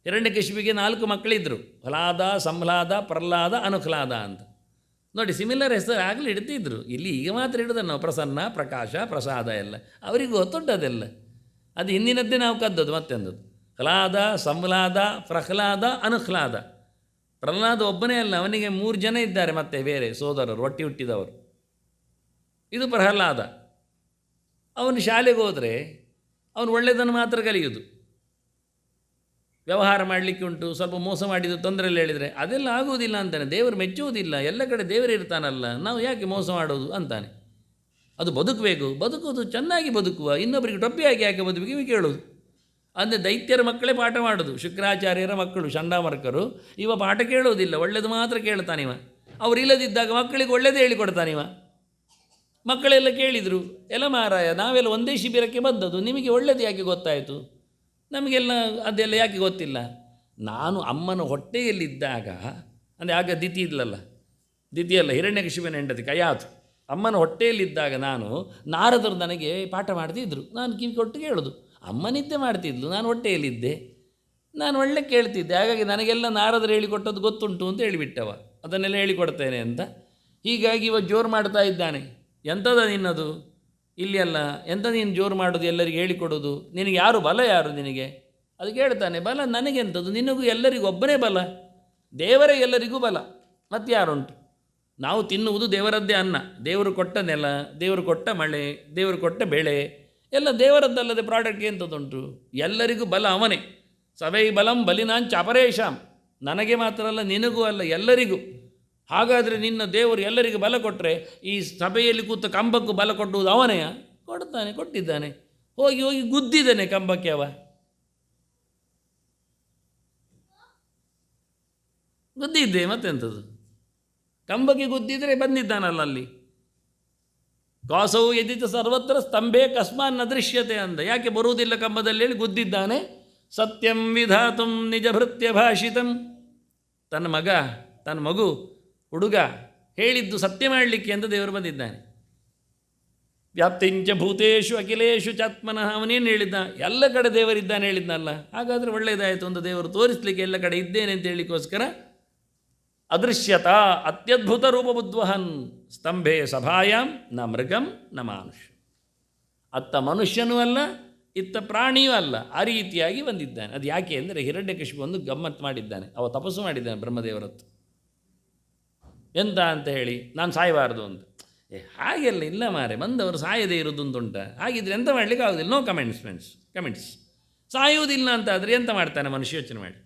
ಹಿರಣ್ಯಕಶಿಪಿಗೆ 4 ಮಕ್ಕಳಿದ್ದರು, ಹ್ಲಾದ, ಸಂಹ್ಲಾದ, ಪ್ರಹ್ಲಾದ, ಅನುಹ್ಲಾದ ಅಂತ. ನೋಡಿ, ಸಿಮಿಲರ್ ಹೆಸರು ಆಗಲಿ ಇಡ್ತಿದ್ರು. ಇಲ್ಲಿ ಈಗ ಮಾತ್ರ ಹಿಡಿದ ನಾವು ಪ್ರಸನ್ನ, ಪ್ರಕಾಶ, ಪ್ರಸಾದ ಎಲ್ಲ ಅವರಿಗೂ ಗೊತ್ತುಂಟದೆಲ್ಲ. ಅದು ಹಿಂದಿನದ್ದೇ ನಾವು ಕದ್ದದ್ದು ಮತ್ತೆಂದದ್ದು. ಹ್ಲಾದ, ಸಂಹ್ಲಾದ, ಪ್ರಹ್ಲಾದ, ಅನುಹ್ಲಾದ. ಪ್ರಹ್ಲಾದ ಒಬ್ಬನೇ ಅಲ್ಲ, ಅವನಿಗೆ 3 ಜನ ಇದ್ದಾರೆ, ಮತ್ತೆ ಬೇರೆ ಸೋದರರು ಒಟ್ಟಿ ಹುಟ್ಟಿದವರು. ಇದು ಪ್ರಹ್ಲಾದ. ಅವನು ಶಾಲೆಗೆ ಹೋದರೆ ಅವನು ಒಳ್ಳೆಯದನ್ನು ಮಾತ್ರ ಕಲಿಯೋದು. ವ್ಯವಹಾರ ಮಾಡಲಿಕ್ಕೆ ಉಂಟು, ಸ್ವಲ್ಪ ಮೋಸ ಮಾಡಿದ್ದು ತೊಂದರೆಯಲ್ಲಿ ಹೇಳಿದರೆ ಅದೆಲ್ಲ ಆಗುವುದಿಲ್ಲ ಅಂತಾನೆ. ದೇವರು ಮೆಚ್ಚುವುದಿಲ್ಲ, ಎಲ್ಲ ಕಡೆ ದೇವರು ಇರ್ತಾನಲ್ಲ, ನಾವು ಯಾಕೆ ಮೋಸ ಮಾಡೋದು ಅಂತಾನೆ. ಅದು ಬದುಕಬೇಕು, ಬದುಕುವುದು ಚೆನ್ನಾಗಿ ಬದುಕುವ, ಇನ್ನೊಬ್ಬರಿಗೆ ಟೊಪ್ಪಿಯಾಗಿ ಯಾಕೆ ಬದುಕಿಗೆ ಕೇಳೋದು. ಅಂದರೆ ದೈತ್ಯರ ಮಕ್ಕಳೇ ಪಾಠ ಮಾಡೋದು. ಶುಕ್ರಾಚಾರ್ಯರ ಮಕ್ಕಳು ಷಂಡಾಮರ್ಕರು, ಇವ ಪಾಠ ಕೇಳೋದಿಲ್ಲ, ಒಳ್ಳೆಯದು ಮಾತ್ರ ಕೇಳ್ತಾನಿವ. ಅವರು ಇಲ್ಲದಿದ್ದಾಗ ಮಕ್ಕಳಿಗೆ ಒಳ್ಳೆಯದೇ ಹೇಳಿಕೊಡ್ತಾನಿವ. ಮಕ್ಕಳೆಲ್ಲ ಕೇಳಿದರು, ಎಲ್ಲ ಮಾರಾಯ, ನಾವೆಲ್ಲ ಒಂದೇ ಶಿಬಿರಕ್ಕೆ ಬಂದದ್ದು, ನಿಮಗೆ ಒಳ್ಳೆಯದು ಯಾಕೆ ಗೊತ್ತಾಯಿತು, ನಮಗೆಲ್ಲ ಅದೆಲ್ಲ ಯಾಕೆ ಗೊತ್ತಿಲ್ಲ. ನಾನು ಅಮ್ಮನ ಹೊಟ್ಟೆಯಲ್ಲಿದ್ದಾಗ, ಅಂದರೆ ಆಗ ದಿತಿ ಇಲ್ಲಲ್ಲ, ದಿತಿಯಲ್ಲ, ಹಿರಣ್ಯಕಶಿಪನ ಹೆಂಡತಿ ಕಯಾತು. ಅಮ್ಮನ ಹೊಟ್ಟೆಯಲ್ಲಿದ್ದಾಗ ನಾರದರು ನನಗೆ ಪಾಠ ಮಾಡ್ತಿದ್ರು, ನಾನು ಕಿವಿ ಕೊಟ್ಟು ಕೇಳೋದು. ಅಮ್ಮ ನಿದ್ದೆ ಮಾಡ್ತಿದ್ಲು, ನಾನು ಹೊಟ್ಟೆಯಲ್ಲಿದ್ದೆ, ನಾನು ಒಳ್ಳೆ ಕೇಳ್ತಿದ್ದೆ. ಹಾಗಾಗಿ ನನಗೆಲ್ಲ ನಾರದರು ಹೇಳಿಕೊಟ್ಟದ್ದು ಗೊತ್ತುಂಟು ಅಂತ ಹೇಳಿಬಿಟ್ಟವ, ಅದನ್ನೆಲ್ಲ ಹೇಳಿಕೊಡ್ತೇನೆ ಅಂತ. ಹೀಗಾಗಿ ಇವ ಜೋರು ಮಾಡ್ತಾ ಇದ್ದಾನೆ. ಎಂಥದ ನಿನ್ನದು ಇಲ್ಲಿ ಅಲ್ಲ, ಎಂಥ ನೀನು ಜೋರು ಮಾಡೋದು, ಎಲ್ಲರಿಗೆ ಹೇಳಿಕೊಡೋದು, ನಿನಗೆ ಯಾರು ಬಲ, ಯಾರು ನಿನಗೆ? ಅದಕ್ಕೆ ಹೇಳ್ತಾನೆ, ಬಲ ನನಗೆಂಥದ್ದು, ನಿನಗೂ ಎಲ್ಲರಿಗೂ ಒಬ್ಬನೇ ಬಲ, ದೇವರೇ ಎಲ್ಲರಿಗೂ ಬಲ, ಮತ್ತು ಯಾರುಂಟು? ನಾವು ತಿನ್ನುವುದು ದೇವರದ್ದೇ ಅನ್ನ, ದೇವರು ಕೊಟ್ಟ ನೆಲ, ದೇವರು ಕೊಟ್ಟ ಮಳೆ, ದೇವರು ಕೊಟ್ಟ ಬೆಳೆ ಎಲ್ಲ ದೇವರದ್ದಲ್ಲದೆ ಪ್ರಾಡಕ್ಟ್ಗೆ ಎಂಥದ್ದುಂಟು? ಎಲ್ಲರಿಗೂ ಬಲ ಅವನೇ. ಸವೈ ಬಲಂ ಬಲಿನಾಂಚ ಅಪರೇಶಾಂ, ನನಗೆ ಮಾತ್ರ ಅಲ್ಲ, ನಿನಗೂ ಅಲ್ಲ, ಎಲ್ಲರಿಗೂ. ಹಾಗಾದರೆ ನಿನ್ನ ದೇವರು ಎಲ್ಲರಿಗೂ ಬಲ ಕೊಟ್ಟರೆ ಈ ಸಭೆಯಲ್ಲಿ ಕೂತ ಕಂಬಕ್ಕೂ ಬಲ ಕೊಟ್ಟುವುದು ಅವನೇ? ಕೊಡ್ತಾನೆ, ಕೊಟ್ಟಿದ್ದಾನೆ. ಹೋಗಿ ಹೋಗಿ ಗುದ್ದಿದ್ದಾನೆ ಕಂಬಕ್ಕೆ, ಅವ ಗುದ್ದಿದ್ದೆ, ಮತ್ತೆಂಥದ್ದು? ಕಂಬಕ್ಕೆ ಗುದ್ದಿದ್ರೆ ಬಂದಿದ್ದಾನಲ್ಲ ಅಲ್ಲಿ. ಕಾಸವು ಎದ್ದಿತ ಸರ್ವತ್ರ ಸ್ತಂಭೆ ಕಸ್ಮಾನ್ ನ ದೃಶ್ಯತೆ ಅಂದ. ಯಾಕೆ ಬರುವುದಿಲ್ಲ ಕಂಬದಲ್ಲಿ ಹೇಳಿ ಗುದ್ದಿದ್ದಾನೆ. ಸತ್ಯಂ ವಿಧಾತುಂ ನಿಜ ಭೃತ್ಯ ಭಾಷಿತಂ, ತನ್ನ ಮಗು ಹುಡುಗ ಹೇಳಿದ್ದು ಸತ್ಯ ಮಾಡಲಿಕ್ಕೆ ಅಂತ ದೇವರು ಬಂದಿದ್ದಾನೆ. ವ್ಯಾಪ್ತಿಂಚ ಭೂತೇಶು ಅಖಿಲೇಶು ಚಾತ್ಮನಃ, ಅವನೇನು ಹೇಳಿದ್ದ? ಎಲ್ಲ ಕಡೆ ದೇವರಿದ್ದಾನೆ ಹೇಳಿದ್ನಲ್ಲ. ಹಾಗಾದರೆ ಒಳ್ಳೆಯದಾಯಿತು ಅಂತ ದೇವರು ತೋರಿಸಲಿಕ್ಕೆ ಎಲ್ಲ ಕಡೆ ಇದ್ದೇನೆ ಅಂತ ಹೇಳಲಿಕ್ಕೋಸ್ಕರ ಅದೃಶ್ಯತಾ ಅತ್ಯದ್ಭುತ ರೂಪಬುದ್ವಹನ್ ಸ್ತಂಭೆ ಸಭಾಯಾಂ ನ ಮೃಗಂ ನ ಮಾನುಷ್. ಅತ್ತ ಮನುಷ್ಯನೂ ಅಲ್ಲ, ಇತ್ತ ಪ್ರಾಣಿಯೂ ಅಲ್ಲ, ಆ ರೀತಿಯಾಗಿ ಬಂದಿದ್ದಾನೆ. ಅದು ಯಾಕೆ ಅಂದರೆ ಹಿರಣ್ಯಕಶಿಪು ಒಂದು ಗಮ್ಮತ್ತು ಮಾಡಿದ್ದಾನೆ, ಅವ ತಪಸ್ಸು ಮಾಡಿದ್ದಾನೆ ಬ್ರಹ್ಮದೇವರತ್ತು. ಎಂತ ಅಂತ ಹೇಳಿ, ನಾನು ಸಾಯಬಾರದು ಅಂತ. ಹಾಗೆಲ್ಲ ಇಲ್ಲ ಮಾರೆ, ಬಂದವರು ಸಾಯದೇ ಇರೋದುಂಟುಂಟ. ಹಾಗಿದ್ರೆ ಎಂತ ಮಾಡಲಿಕ್ಕೆ ಆಗೋದಿಲ್ಲ. No comments. ಸಾಯುವುದಿಲ್ಲ ಅಂತ ಆದರೆ ಎಂತ ಮಾಡ್ತಾನೆ ಮನುಷ್ಯ, ಯೋಚನೆ ಮಾಡಿ.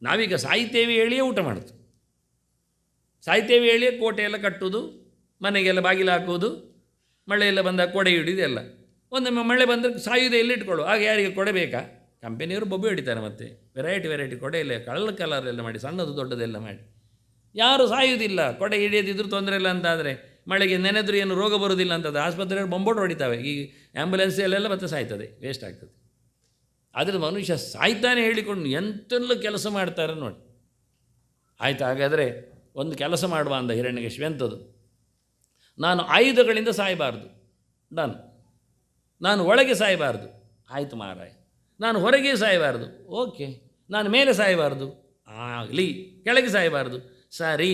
ನಾವೀಗ ಸಾಯ್ತೇವೆ ಹೇಳಿಯೇ ಊಟ ಮಾಡೋದು, ಸಾಯ್ತೇವೆ ಹೇಳಿಯೇ ಕೋಟೆ ಎಲ್ಲ ಕಟ್ಟುವುದು, ಮನೆಗೆಲ್ಲ ಬಾಗಿಲು ಹಾಕುವುದು, ಮಳೆ ಎಲ್ಲ ಬಂದಾಗ ಕೊಡೆ ಹಿಡಿದು ಎಲ್ಲ. ಒಂದೊಮ್ಮೆ ಮಳೆ ಬಂದರೆ ಸಾಯುವುದೇ ಎಲ್ಲ ಇಟ್ಕೊಳ್ಳು. ಆಗ ಯಾರಿಗೆ ಕೊಡೆ ಬೇಕಾ? ಕಂಪನಿಯವರು ಬೊಬ್ಬೆ ಹಿಡಿತಾರೆ. ಮತ್ತೆ ವೆರೈಟಿ ಕೊಡೆ ಇಲ್ಲ, ಕಲರ್ ಎಲ್ಲ ಮಾಡಿ, ಸಣ್ಣದು ದೊಡ್ಡದೆಲ್ಲ ಮಾಡಿ. ಯಾರು ಸಾಯುವುದಿಲ್ಲ. ಕೊಡೆ ಹಿಡಿಯದಿದ್ರೂ ತೊಂದರೆ ಇಲ್ಲ ಅಂತಾದರೆ, ಮಳೆಗೆ ನೆನೆದ್ರು ಏನು ರೋಗ ಬರೋದಿಲ್ಲ ಅಂತಂದರೆ ಆಸ್ಪತ್ರೆಯಲ್ಲಿ ಬೊಂಬೋಟು ಹೊಡಿತಾವೆ. ಈ ಆ್ಯಂಬುಲೆನ್ಸಲ್ಲೆಲ್ಲ ಮತ್ತೆ ಸಾಯ್ತದೆ, ವೇಸ್ಟ್ ಆಗ್ತದೆ. ಆದರೆ ಮನುಷ್ಯ ಸಾಯ್ತಾನೆ ಹೇಳಿಕೊಂಡು ಎಂತೆಲ್ಲ ಕೆಲಸ ಮಾಡ್ತಾರೆ ನೋಡಿ. ಆಯಿತು, ಹಾಗಾದರೆ ಒಂದು ಕೆಲಸ ಮಾಡುವ ಅಂದ ಹಿರಣ್ಯಕಶಿಪು. ಎಂಥದ್ದು? ನಾನು ಆಯುಧಗಳಿಂದ ಸಾಯಬಾರ್ದು, ಡನ್. ನಾನು ಒಳಗೆ ಸಾಯಬಾರ್ದು, ಆಯಿತು ಮಾರಾಯ. ನಾನು ಹೊರಗೆ ಸಾಯಬಾರ್ದು, ಓಕೆ. ನಾನು ಮೇಲೆ ಸಾಯಬಾರ್ದು, ಆಗಲಿ. ಕೆಳಗೆ ಸಾಯಬಾರ್ದು, ಸರಿ.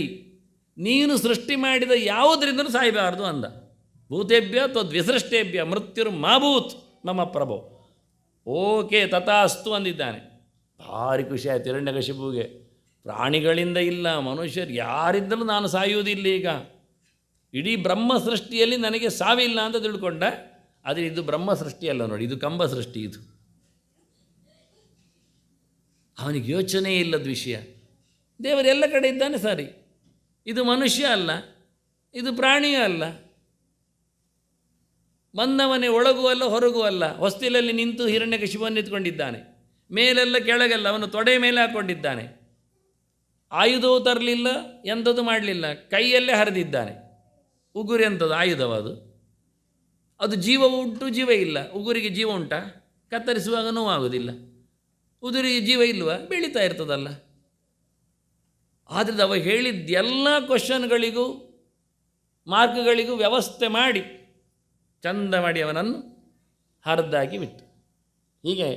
ನೀನು ಸೃಷ್ಟಿ ಮಾಡಿದ ಯಾವುದರಿಂದಲೂ ಸಾಯಬಾರ್ದು ಅಂದ. ಭೂತೇಭ್ಯ ತ್ವದ್ವಿಸೃಷ್ಟೇಭ್ಯ ಮೃತ್ಯುರ್ ಮಾಭೂತ್ ಮಮ ಪ್ರಭೋ. ಓಕೆ ತಥಾಸ್ತು ಅಂದಿದ್ದಾನೆ. ಭಾರಿ ಖುಷಿ ಆಯಿತು ಹಿರಣ್ಯಕಶಿಪುವಿಗೆ. ಪ್ರಾಣಿಗಳಿಂದ ಇಲ್ಲ, ಮನುಷ್ಯರು ಯಾರಿಂದಲೂ ನಾನು ಸಾಯುವುದಿಲ್ಲ. ಈಗ ಇಡೀ ಬ್ರಹ್ಮ ಸೃಷ್ಟಿಯಲ್ಲಿ ನನಗೆ ಸಾವಿಲ್ಲ ಅಂತ ತಿಳ್ಕೊಂಡ. ಆದರೆ ಇದು ಬ್ರಹ್ಮ ಸೃಷ್ಟಿಯಲ್ಲ ನೋಡಿ, ಇದು ಕಂಬ ಸೃಷ್ಟಿ. ಇದು ಅವನಿಗೆ ಯೋಚನೆ ಇಲ್ಲದ ವಿಷಯ. ದೇವರೆಲ್ಲ ಕಡೆ ಇದ್ದಾನೆ, ಸರಿ. ಇದು ಮನುಷ್ಯ ಅಲ್ಲ, ಇದು ಪ್ರಾಣಿಯೂ ಅಲ್ಲ. ಬಂದವನೇ ಒಳಗೂ ಅಲ್ಲ ಹೊರಗೂ ಅಲ್ಲ. ಹೊಸ್ತಿಲಲ್ಲಿ ನಿಂತು ಹಿರಣ್ಯಕಶಿಪುವನ್ನು ನಿಂತ್ಕೊಂಡಿದ್ದಾನೆ. ಮೇಲೆಲ್ಲ ಕೆಳಗೆಲ್ಲ ಅವನು ತೊಡೆ ಮೇಲೆ ಹಾಕ್ಕೊಂಡಿದ್ದಾನೆ. ಆಯುಧವೂ ತರಲಿಲ್ಲ, ಎಂಥದ್ದು ಮಾಡಲಿಲ್ಲ, ಕೈಯಲ್ಲೇ ಹರಿದಿದ್ದಾನೆ. ಉಗುರು ಎಂಥದ್ದು ಆಯುಧವದು? ಅದು ಜೀವ ಉಂಟು, ಜೀವ ಇಲ್ಲ. ಉಗುರಿಗೆ ಜೀವ ಉಂಟಾ? ಕತ್ತರಿಸುವಾಗ ನೋವಾಗುವುದಿಲ್ಲ. ಉದುರಿಗೆ ಜೀವ ಇಲ್ವಾ? ಬೆಳೀತಾ ಇರ್ತದಲ್ಲ. ಆದರೆ ಅವ ಹೇಳಿದ ಎಲ್ಲ ಕ್ವಶನ್ಗಳಿಗೂ ಮಾರ್ಕ್ಗಳಿಗೂ ವ್ಯವಸ್ಥೆ ಮಾಡಿ ಚಂದ ಮಾಡಿ ಅವನನ್ನು ಹರಿದಾಕಿ ಬಿಟ್ಟು. ಹೀಗೆ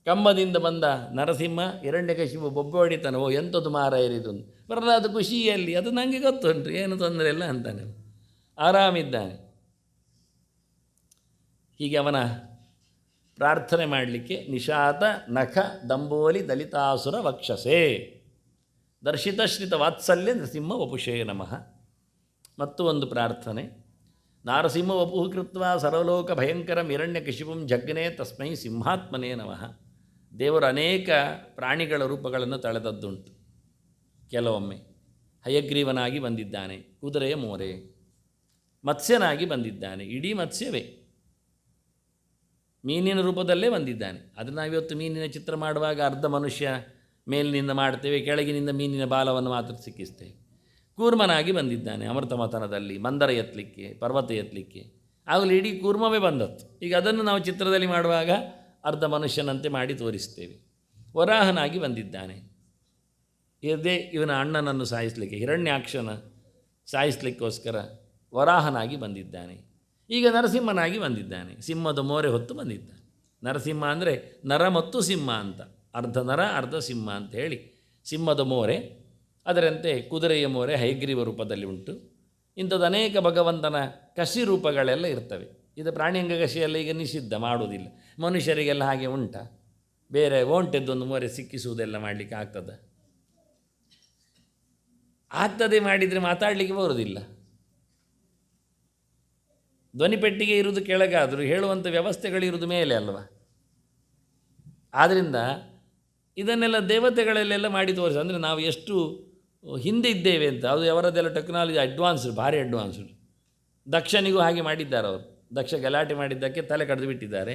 ಕಂಬದಿಂದ ಬಂದ ನರಸಿಂಹ ಹಿರಣ್ಯಕಶಿಪು ಬೊಬ್ಬೆ ಹೊಡಿತಾನೆ. ಓ ಎಂಥದ್ದು ಮಾರಾಯರಿದು ಪ್ರಹ್ಲಾದ ಖುಷಿಯಲ್ಲಿ, ಅದು ನನಗೆ ಗೊತ್ತುಂಟು, ಏನು ತೊಂದರೆ ಇಲ್ಲ ಅಂತಾನೆ, ಆರಾಮಿದ್ದಾನೆ. ಹೀಗೆ ಅವನ ಪ್ರಾರ್ಥನೆ ಮಾಡಲಿಕ್ಕೆ ನಿಶಾತ ನಖ ದಂಬೋಲಿ ದಲಿತಾಸುರ ವಕ್ಷಸೆ ದರ್ಶಿತ ಶ್ರಿತ ವಾತ್ಸಲ್ಯ ನರಸಿಂಹ ವಪುಷೇ ನಮಃ. ಮತ್ತು ಒಂದು ಪ್ರಾರ್ಥನೆ. ನಾರಸಿಂಹ ವಪುಃ ಕೃತ್ವ ಸರ್ವಲೋಕ ಭಯಂಕರಂ ಹಿರಣ್ಯಕಶಿಪುಂ ಜಗ್ನೇ ತಸ್ಮೈ ಸಿಂಹಾತ್ಮನೇ ನಮಃ. ದೇವರು ಅನೇಕ ಪ್ರಾಣಿಗಳ ರೂಪಗಳನ್ನು ತಳೆದದ್ದುಂಟು. ಕೆಲವೊಮ್ಮೆ ಹಯಗ್ರೀವನಾಗಿ ಬಂದಿದ್ದಾನೆ, ಕುದುರೆಯ ಮೋರೆ. ಮತ್ಸ್ಯನಾಗಿ ಬಂದಿದ್ದಾನೆ, ಇಡೀ ಮತ್ಸ್ಯವೇ. ಮೀನಿನ ರೂಪದಲ್ಲೇ ಬಂದಿದ್ದಾನೆ. ಆದರೆ ನಾವಿವತ್ತು ಮೀನಿನ ಚಿತ್ರ ಮಾಡುವಾಗ ಅರ್ಧ ಮನುಷ್ಯ ಮೇಲಿನಿಂದ ಮಾಡ್ತೇವೆ, ಕೆಳಗಿನಿಂದ ಮೀನಿನ ಬಾಲವನ್ನು ಮಾತ್ರ ಸಿಕ್ಕಿಸ್ತೇವೆ. ಕೂರ್ಮನಾಗಿ ಬಂದಿದ್ದಾನೆ ಅಮೃತ ಮಥನದಲ್ಲಿ, ಮಂದರ ಎತ್ತಲಿಕ್ಕೆ, ಪರ್ವತ ಎತ್ತಲಿಕ್ಕೆ. ಆಗಲೂ ಇಡೀ ಕೂರ್ಮವೇ ಬಂದತ್ತು. ಈಗ ಅದನ್ನು ನಾವು ಚಿತ್ರದಲ್ಲಿ ಮಾಡುವಾಗ ಅರ್ಧ ಮನುಷ್ಯನಂತೆ ಮಾಡಿ ತೋರಿಸ್ತೇವೆ. ವರಾಹನಾಗಿ ಬಂದಿದ್ದಾನೆ. ಇದೇ ಇವನ ಅಣ್ಣನನ್ನು ಸಾಯಿಸಲಿಕ್ಕೆ, ಹಿರಣ್ಯಾಕ್ಷನ ಸಾಯಿಸಲಿಕ್ಕೋಸ್ಕರ ವರಾಹನಾಗಿ ಬಂದಿದ್ದಾನೆ. ಈಗ ನರಸಿಂಹನಾಗಿ ಬಂದಿದ್ದಾನೆ, ಸಿಂಹದ ಮೋರೆ ಹೊತ್ತು ಬಂದಿದ್ದಾನೆ. ನರಸಿಂಹ ಅಂದರೆ ನರ ಮತ್ತು ಸಿಂಹ ಅಂತ, ಅರ್ಧ ನರ ಅರ್ಧ ಸಿಂಹ ಅಂತ ಹೇಳಿ ಸಿಂಹದ ಮೋರೆ. ಅದರಂತೆ ಕುದುರೆಯ ಮೋರೆ ಹಯಗ್ರೀವ ರೂಪದಲ್ಲಿ ಉಂಟು. ಇಂಥದ್ದು ಅನೇಕ ಭಗವಂತನ ಕಸಿ ರೂಪಗಳೆಲ್ಲ ಇರ್ತವೆ. ಇದು ಪ್ರಾಣಿಯಂಗ ಕಸಿಯೆಲ್ಲ ಈಗ ನಿಷಿದ್ಧ, ಮಾಡುವುದಿಲ್ಲ. ಮನುಷ್ಯರಿಗೆಲ್ಲ ಹಾಗೆ ಉಂಟ? ಬೇರೆ ಒಂಟೆದ್ದೊಂದು ಮೋರೆ ಸಿಕ್ಕಿಸುವುದೆಲ್ಲ ಮಾಡಲಿಕ್ಕೆ ಆಗ್ತದೆ ಮಾಡಿದರೆ ಮಾತಾಡಲಿಕ್ಕೆ ಬರೋದಿಲ್ಲ. ಧ್ವನಿಪೆಟ್ಟಿಗೆ ಇರುವುದು ಕೆಳಗಾದರೂ ಹೇಳುವಂಥ ವ್ಯವಸ್ಥೆಗಳಿರುವುದು ಮೇಲೆ ಅಲ್ವ. ಆದ್ದರಿಂದ ಇದನ್ನೆಲ್ಲ ದೇವತೆಗಳಲ್ಲೆಲ್ಲ ಮಾಡಿ ತೋರಿಸಿ, ಅಂದರೆ ನಾವು ಎಷ್ಟು ಹಿಂದೆ ಇದ್ದೇವೆ ಅಂತ. ಅದು ಅವರದ್ದೆಲ್ಲ ಟೆಕ್ನಾಲಜಿ ಅಡ್ವಾನ್ಸ್ಡ್, ಭಾರಿ ಅಡ್ವಾನ್ಸ್ಡ್. ದಕ್ಷನಿಗೂ ಹಾಗೆ ಮಾಡಿದ್ದಾರೆ ಅವರು. ದಕ್ಷ ಗಲಾಟೆ ಮಾಡಿದ್ದಕ್ಕೆ ತಲೆ ಕಡಿದು ಬಿಟ್ಟಿದ್ದಾರೆ.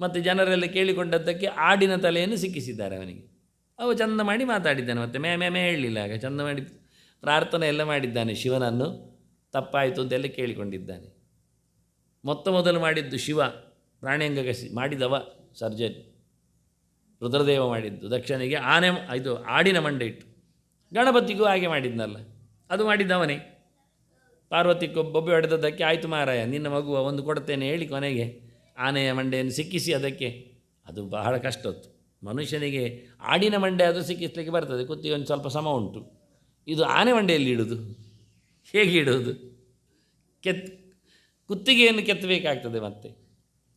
ಮತ್ತು ಜನರೆಲ್ಲ ಕೇಳಿಕೊಂಡದ್ದಕ್ಕೆ ಆಡಿನ ತಲೆಯನ್ನು ಸಿಕ್ಕಿಸಿದ್ದಾರೆ ಅವನಿಗೆ. ಅವು ಚಂದ ಮಾಡಿ ಮಾತಾಡಿದ್ದಾನೆ. ಮತ್ತು ಮೇ ಹೇಳಲಿಲ್ಲ, ಆಗ ಚಂದ ಮಾಡಿ ಪ್ರಾರ್ಥನೆ ಎಲ್ಲ ಮಾಡಿದ್ದಾನೆ. ಶಿವನನ್ನು ತಪ್ಪಾಯಿತು ಅಂತೆಲ್ಲ ಕೇಳಿಕೊಂಡಿದ್ದಾನೆ. ಮೊದಲು ಮಾಡಿದ್ದು ಶಿವ, ಪ್ರಾಣಿಯಂಗ ಕಸಿ ಮಾಡಿದವ ಸರ್ಜರಿ, ರುದ್ರದೇವ ಮಾಡಿದ್ದು. ದಕ್ಷನಿಗೆ ಆಡಿನ ಮಂಡೆ ಇಟ್ಟು. ಗಣಪತಿಗೂ ಹಾಗೆ ಮಾಡಿದ್ನಲ್ಲ, ಅದು ಮಾಡಿದ್ದವನೇ. ಪಾರ್ವತಿಗೂ ಬೊಬ್ಬೆ ಹೊಡೆದದ್ದಕ್ಕೆ ಆಯಿತು ಮಾರಾಯ ನಿನ್ನ ಮಗುವ ಒಂದು ಕೊಡ್ತೇನೆ ಹೇಳಿ ಕೊನೆಗೆ ಆನೆಯ ಮಂಡೆಯನ್ನು ಸಿಕ್ಕಿಸಿ ಅದಕ್ಕೆ. ಅದು ಬಹಳ ಕಷ್ಟತ್ತು. ಮನುಷ್ಯನಿಗೆ ಆಡಿನ ಮಂಡೆ ಅದು ಸಿಕ್ಕಿಸ್ಲಿಕ್ಕೆ ಬರ್ತದೆ, ಕುತ್ತಿಗೆ ಒಂದು ಸ್ವಲ್ಪ ಸಮ ಉಂಟು. ಇದು ಆನೆ ಮಂಡೆಯಲ್ಲಿ ಇಡೋದು ಹೇಗೆ ಇಡೋದು? ಕುತ್ತಿಗೆಯನ್ನು ಕೆತ್ತಬೇಕಾಗ್ತದೆ, ಮತ್ತೆ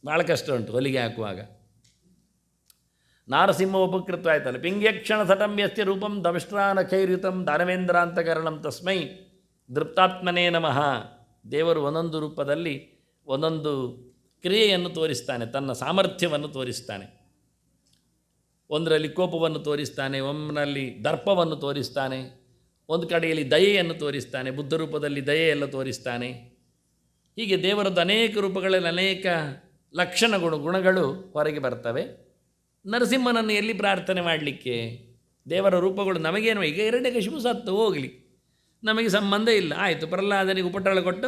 ಭಾಳ ಕಷ್ಟ ಉಂಟು ಹೊಲಿಗೆ ಹಾಕುವಾಗ. ನಾರಸಿಂಹ ಉಪಕೃತ ಆಯ್ತಲ್ಲ. ಪಿಂಗ್ಯಕ್ಷಣ ಸಟಂಬ್ಯಸ್ಯ ರೂಪಂ ದಮ್ಷ್ಟ್ರಾನಖೈರ್ಯುತಂ ದಾನವೇಂದ್ರಾಂತಕರಣಂ ತಸ್ಮೈ ದೃಪ್ತಾತ್ಮನೇ ನಮಃ. ದೇವರು ಒಂದೊಂದು ರೂಪದಲ್ಲಿ ಒಂದೊಂದು ಕ್ರಿಯೆಯನ್ನು ತೋರಿಸ್ತಾನೆ, ತನ್ನ ಸಾಮರ್ಥ್ಯವನ್ನು ತೋರಿಸ್ತಾನೆ. ಒಂದರಲ್ಲಿ ಕೋಪವನ್ನು ತೋರಿಸ್ತಾನೆ, ಒಮ್ಮನಲ್ಲಿ ದರ್ಪವನ್ನು ತೋರಿಸ್ತಾನೆ, ಒಂದು ಕಡೆಯಲ್ಲಿ ದಯೆಯನ್ನು ತೋರಿಸ್ತಾನೆ, ಬುದ್ಧ ರೂಪದಲ್ಲಿ ದಯೆಯೆಲ್ಲ ತೋರಿಸ್ತಾನೆ. ಹೀಗೆ ದೇವರದ್ದು ಅನೇಕ ರೂಪಗಳಲ್ಲಿ ಅನೇಕ ಗುಣಗಳು ಹೊರಗೆ ಬರ್ತವೆ. ನರಸಿಂಹನನ್ನು ಎಲ್ಲಿ ಪ್ರಾರ್ಥನೆ ಮಾಡಲಿಕ್ಕೆ? ದೇವರ ರೂಪಗಳು ನಮಗೇನು, ಈಗ ಹಿರಣ್ಯಕಶಿಪು ಸತ್ತು ಹೋಗಲಿ, ನಮಗೆ ಸಂಬಂಧ ಇಲ್ಲ, ಆಯಿತು. ಪ್ರಹ್ಲಾದನಿಗೆ ಉಪಟಳ ಕೊಟ್ಟ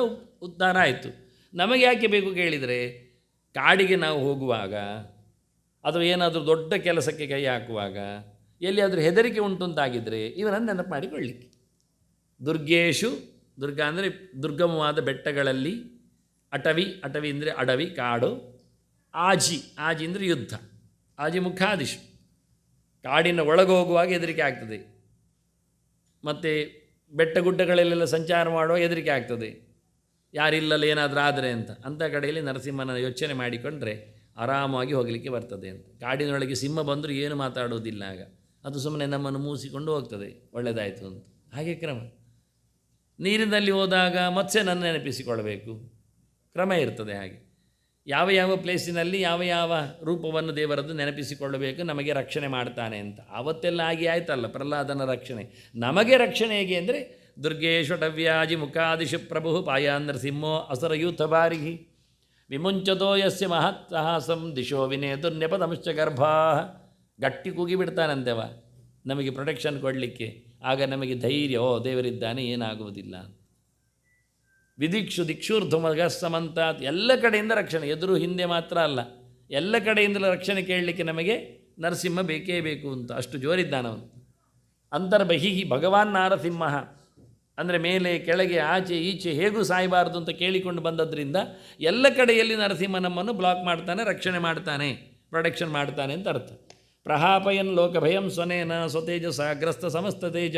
ಉದ್ಧಾರ ಆಯಿತು. ನಮಗೆ ಯಾಕೆ ಬೇಕು ಕೇಳಿದರೆ, ಕಾಡಿಗೆ ನಾವು ಹೋಗುವಾಗ ಅಥವಾ ಏನಾದರೂ ದೊಡ್ಡ ಕೆಲಸಕ್ಕೆ ಕೈ ಹಾಕುವಾಗ ಎಲ್ಲಿಯಾದರೂ ಹೆದರಿಕೆ ಉಂಟು ಅಂತಾಗಿದ್ದರೆ ಇವನನ್ನು ನೆನಪು ಮಾಡಿಕೊಳ್ಳಿಕ್ಕೆ. ದುರ್ಗೇಶು, ದುರ್ಗ ಅಂದರೆ ದುರ್ಗಮವಾದ ಬೆಟ್ಟಗಳಲ್ಲಿ, ಅಟವಿ ಅಂದರೆ ಅಡವಿ, ಕಾಡು, ಆಜಿ ಅಂದರೆ ಯುದ್ಧ, ಆಜಿ ಮುಖಾದಿಶು, ಕಾಡಿನ ಒಳಗೆ ಹೋಗುವಾಗ ಹೆದರಿಕೆ ಆಗ್ತದೆ. ಮತ್ತು ಬೆಟ್ಟ ಗುಡ್ಡಗಳಲ್ಲೆಲ್ಲ ಸಂಚಾರ ಮಾಡುವಾಗ ಹೆದರಿಕೆ ಆಗ್ತದೆ, ಯಾರಿಲ್ಲಲ್ಲ ಏನಾದರೂ ಆದರೆ ಅಂತ. ಅಂಥ ಕಡೆಯಲ್ಲಿ ನರಸಿಂಹನ ಯೋಚನೆ ಮಾಡಿಕೊಂಡ್ರೆ ಆರಾಮಾಗಿ ಹೋಗಲಿಕ್ಕೆ ಬರ್ತದೆ ಅಂತ. ಕಾಡಿನೊಳಗೆ ಸಿಂಹ ಬಂದರೂ ಏನು ಮಾತಾಡೋದಿಲ್ಲ, ಆಗ ಅದು ಸುಮ್ಮನೆ ನಮ್ಮನ್ನು ಮೂಸಿಕೊಂಡು ಹೋಗ್ತದೆ, ಒಳ್ಳೆಯದಾಯಿತು ಅಂತ. ಹಾಗೆ ಕ್ರಮ. ನೀರಿನಲ್ಲಿ ಹೋದಾಗ ಮತ್ಸ್ಯನನ್ನು ನೆನಪಿಸಿಕೊಳ್ಬೇಕು, ಕ್ರಮ ಇರ್ತದೆ. ಹಾಗೆ ಯಾವ ಯಾವ ಪ್ಲೇಸಿನಲ್ಲಿ ಯಾವ ಯಾವ ರೂಪವನ್ನು ದೇವರದ್ದು ನೆನಪಿಸಿಕೊಳ್ಳಬೇಕು, ನಮಗೆ ರಕ್ಷಣೆ ಮಾಡ್ತಾನೆ ಅಂತ. ಆವತ್ತೆಲ್ಲ ಆಗಿ ಆಯ್ತಲ್ಲ ಪ್ರಹ್ಲಾದನ ರಕ್ಷಣೆ. ನಮಗೆ ರಕ್ಷಣೆ ಹೇಗೆ ಅಂದರೆ, ದುರ್ಗೇಶ್ವಟವ್ಯಾಜಿ ಮುಖಾದಿಶು ಪ್ರಭು ಪಾಯಾನ್ ನರಸಿಂಹೋ ಅಸರಯೂಥ ಬಾರಿಹಿ ವಿಮುಂಚತೋ ಯಸ್ಯ ಮಹತ್ ಸಾಹಸಂ ದಿಶೋ ವಿನೇತು ನೆಪದಂಶ್ಚ ಗರ್ಭಾ. ಗಟ್ಟಿ ಕೂಗಿ ಬಿಡ್ತಾನಂತೆವ ನಮಗೆ ಪ್ರೊಟೆಕ್ಷನ್ ಕೊಡಲಿಕ್ಕೆ. ಆಗ ನಮಗೆ ಧೈರ್ಯ, ಓ ದೇವರಿದ್ದಾನೆ, ಏನಾಗುವುದಿಲ್ಲ. ವಿದಿಕ್ಷು ದಿಕ್ಷೂರ್ಧುಮಗ ಸಮಂತಾತ್, ಎಲ್ಲ ಕಡೆಯಿಂದ ರಕ್ಷಣೆ, ಎದುರು ಹಿಂದೆ ಮಾತ್ರ ಅಲ್ಲ, ಎಲ್ಲ ಕಡೆಯಿಂದಲೂ ರಕ್ಷಣೆ ಕೇಳಲಿಕ್ಕೆ ನಮಗೆ ನರಸಿಂಹ ಬೇಕೇ ಬೇಕು ಅಂತ. ಅಷ್ಟು ಜೋರಿದ್ದಾನವನು. ಅಂತರ್ಬಹಿ ಭಗವಾನ್ ನಾರಸಿಂಹ ಅಂದರೆ ಮೇಲೆ ಕೆಳಗೆ ಆಚೆ ಈಚೆ ಹೇಗೂ ಸಾಯಬಾರ್ದು ಅಂತ ಕೇಳಿಕೊಂಡು ಬಂದದ್ರಿಂದ ಎಲ್ಲ ಕಡೆಯಲ್ಲಿ ನರಸಿಂಹ ನಮ್ಮನ್ನು ಬ್ಲಾಕ್ ಮಾಡ್ತಾನೆ, ರಕ್ಷಣೆ ಮಾಡ್ತಾನೆ, ಪ್ರೊಟೆಕ್ಷನ್ ಮಾಡ್ತಾನೆ ಅಂತ ಅರ್ಥ. ಪ್ರಹಾಪಯನ್ ಲೋಕಭಯಂ ಸ್ವನೇನ ಸ್ವತೇಜಸ ಗ್ರಸ್ತ ಸಮಸ್ತ ತೇಜ.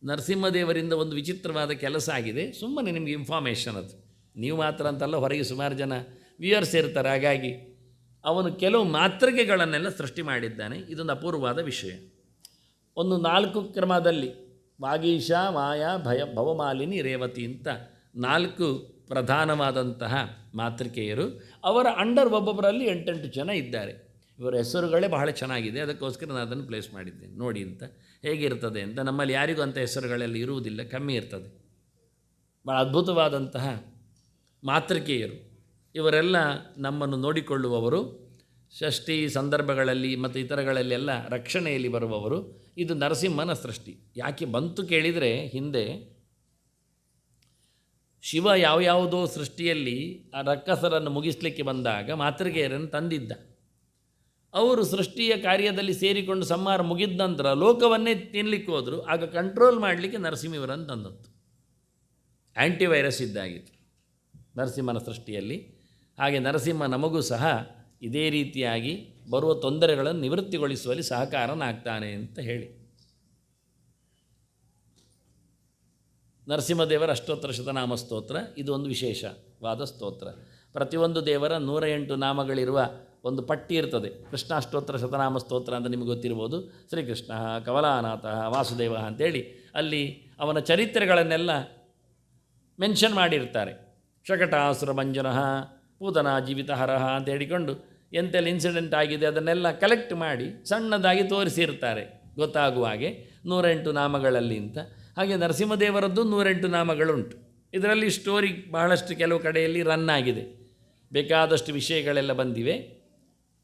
ನರಸಿಂಹದೇವರಿಂದ ಒಂದು ವಿಚಿತ್ರವಾದ ಕೆಲಸ ಆಗಿದೆ. ಸುಮ್ಮನೆ ನಿಮಗೆ ಇನ್ಫಾರ್ಮೇಷನ್, ಅದು ನೀವು ಮಾತ್ರ ಅಂತಲ್ಲ, ಹೊರಗೆ ಸುಮಾರು ಜನ ವ್ಯೂಯರ್ಸ್ ಇರ್ತಾರೆ. ಹಾಗಾಗಿ ಅವನು ಕೆಲವು ಮಾತೃಕೆಗಳನ್ನೆಲ್ಲ ಸೃಷ್ಟಿ ಮಾಡಿದ್ದಾನೆ. ಇದೊಂದು ಅಪೂರ್ವವಾದ ವಿಷಯ. ಒಂದು 4 ಕ್ರಮದಲ್ಲಿ ವಾಗೀಶ, ಮಾಯಾ, ಭವಮಾಲಿನಿ, ರೇವತಿ ಅಂತ 4 ಪ್ರಧಾನವಾದಂತಹ ಮಾತೃಕೆಯರು. ಅವರ ಅಂಡರ್ ಒಬ್ಬೊಬ್ಬರಲ್ಲಿ 8 ಜನ ಇದ್ದಾರೆ. ಇವರ ಹೆಸರುಗಳೇ ಬಹಳ ಚೆನ್ನಾಗಿದೆ, ಅದಕ್ಕೋಸ್ಕರ ನಾನು ಅದನ್ನು ಪ್ಲೇಸ್ ಮಾಡಿದ್ದೇನೆ ನೋಡಿ ಅಂತ, ಹೇಗಿರ್ತದೆ ಅಂತ. ನಮ್ಮಲ್ಲಿ ಯಾರಿಗೂ ಅಂಥ ಹೆಸರುಗಳೆಲ್ಲ ಇರುವುದಿಲ್ಲ, ಕಮ್ಮಿ ಇರ್ತದೆ. ಭಾಳ ಅದ್ಭುತವಾದಂತಹ ಮಾತೃಕೆಯರು ಇವರೆಲ್ಲ ನಮ್ಮನ್ನು ನೋಡಿಕೊಳ್ಳುವವರು, ಷಷ್ಠಿ ಸಂದರ್ಭಗಳಲ್ಲಿ ಮತ್ತು ಇತರಗಳಲ್ಲೆಲ್ಲ ರಕ್ಷಣೆಯಲ್ಲಿ ಬರುವವರು. ಇದು ನರಸಿಂಹನ ಸೃಷ್ಟಿ. ಯಾಕೆ ಬಂತು ಕೇಳಿದರೆ, ಹಿಂದೆ ಶಿವ ಯಾವ್ಯಾವುದೋ ಸೃಷ್ಟಿಯಲ್ಲಿ ಆ ರಕ್ಕಸರನ್ನು ಮುಗಿಸಲಿಕ್ಕೆ ಬಂದಾಗ ಮಾತೃಕೆಯರನ್ನು ತಂದಿದ್ದ. ಅವರು ಸೃಷ್ಟಿಯ ಕಾರ್ಯದಲ್ಲಿ ಸೇರಿಕೊಂಡು ಸಂಹಾರ ಮುಗಿದ ನಂತರ ಲೋಕವನ್ನೇ ತಿನ್ನಲಿಕ್ಕೆ ಹೋದರು. ಆಗ ಕಂಟ್ರೋಲ್ ಮಾಡಲಿಕ್ಕೆ ನರಸಿಂಹವರನ್ನು ತಂದದ್ದು. ಆ್ಯಂಟಿವೈರಸ್ ಇದ್ದಾಗಿತ್ತು ನರಸಿಂಹನ ಸೃಷ್ಟಿಯಲ್ಲಿ. ಹಾಗೆ ನರಸಿಂಹ ನಮಗೂ ಸಹ ಇದೇ ರೀತಿಯಾಗಿ ಬರುವ ತೊಂದರೆಗಳನ್ನು ನಿವೃತ್ತಿಗೊಳಿಸುವಲ್ಲಿ ಸಹಕಾರನಾಗ್ತಾನೆ ಅಂತ ಹೇಳಿ, ನರಸಿಂಹದೇವರ ಅಷ್ಟೋತ್ತರ ಶತನಾಮ ಸ್ತೋತ್ರ ಇದು ಒಂದು ವಿಶೇಷವಾದ ಸ್ತೋತ್ರ. ಪ್ರತಿಯೊಂದು ದೇವರ 108 ನಾಮಗಳಿರುವ ಒಂದು ಪಟ್ಟಿ ಇರ್ತದೆ. ಕೃಷ್ಣಾಷ್ಟೋತ್ತರ ಶತನಾಮ ಸ್ತೋತ್ರ ಅಂತ ನಿಮಗೆ ಗೊತ್ತಿರ್ಬೋದು. ಶ್ರೀಕೃಷ್ಣ, ಕಮಲಾನಾಥ, ವಾಸುದೇವ ಅಂತೇಳಿ ಅಲ್ಲಿ ಅವನ ಚರಿತ್ರೆಗಳನ್ನೆಲ್ಲ ಮೆನ್ಷನ್ ಮಾಡಿರ್ತಾರೆ. ಶಕಟಾಸುರ ಮಂಜನ, ಪೂತನ ಜೀವಿತಹರಹ ಅಂತ ಹೇಳಿಕೊಂಡು ಎಂತೆಲ್ಲ ಇನ್ಸಿಡೆಂಟ್ ಆಗಿದೆ ಅದನ್ನೆಲ್ಲ ಕಲೆಕ್ಟ್ ಮಾಡಿ ಸಣ್ಣದಾಗಿ ತೋರಿಸಿರ್ತಾರೆ ಗೊತ್ತಾಗುವ ಹಾಗೆ 108 ನಾಮಗಳಲ್ಲಿ ಅಂತ. ಹಾಗೆ ನರಸಿಂಹದೇವರದ್ದು 108 ನಾಮಗಳುಂಟು. ಇದರಲ್ಲಿ ಸ್ಟೋರಿ ಬಹಳಷ್ಟು ಕೆಲವು ಕಡೆಯಲ್ಲಿ ರನ್ ಆಗಿದೆ, ಬೇಕಾದಷ್ಟು ವಿಷಯಗಳೆಲ್ಲ ಬಂದಿವೆ.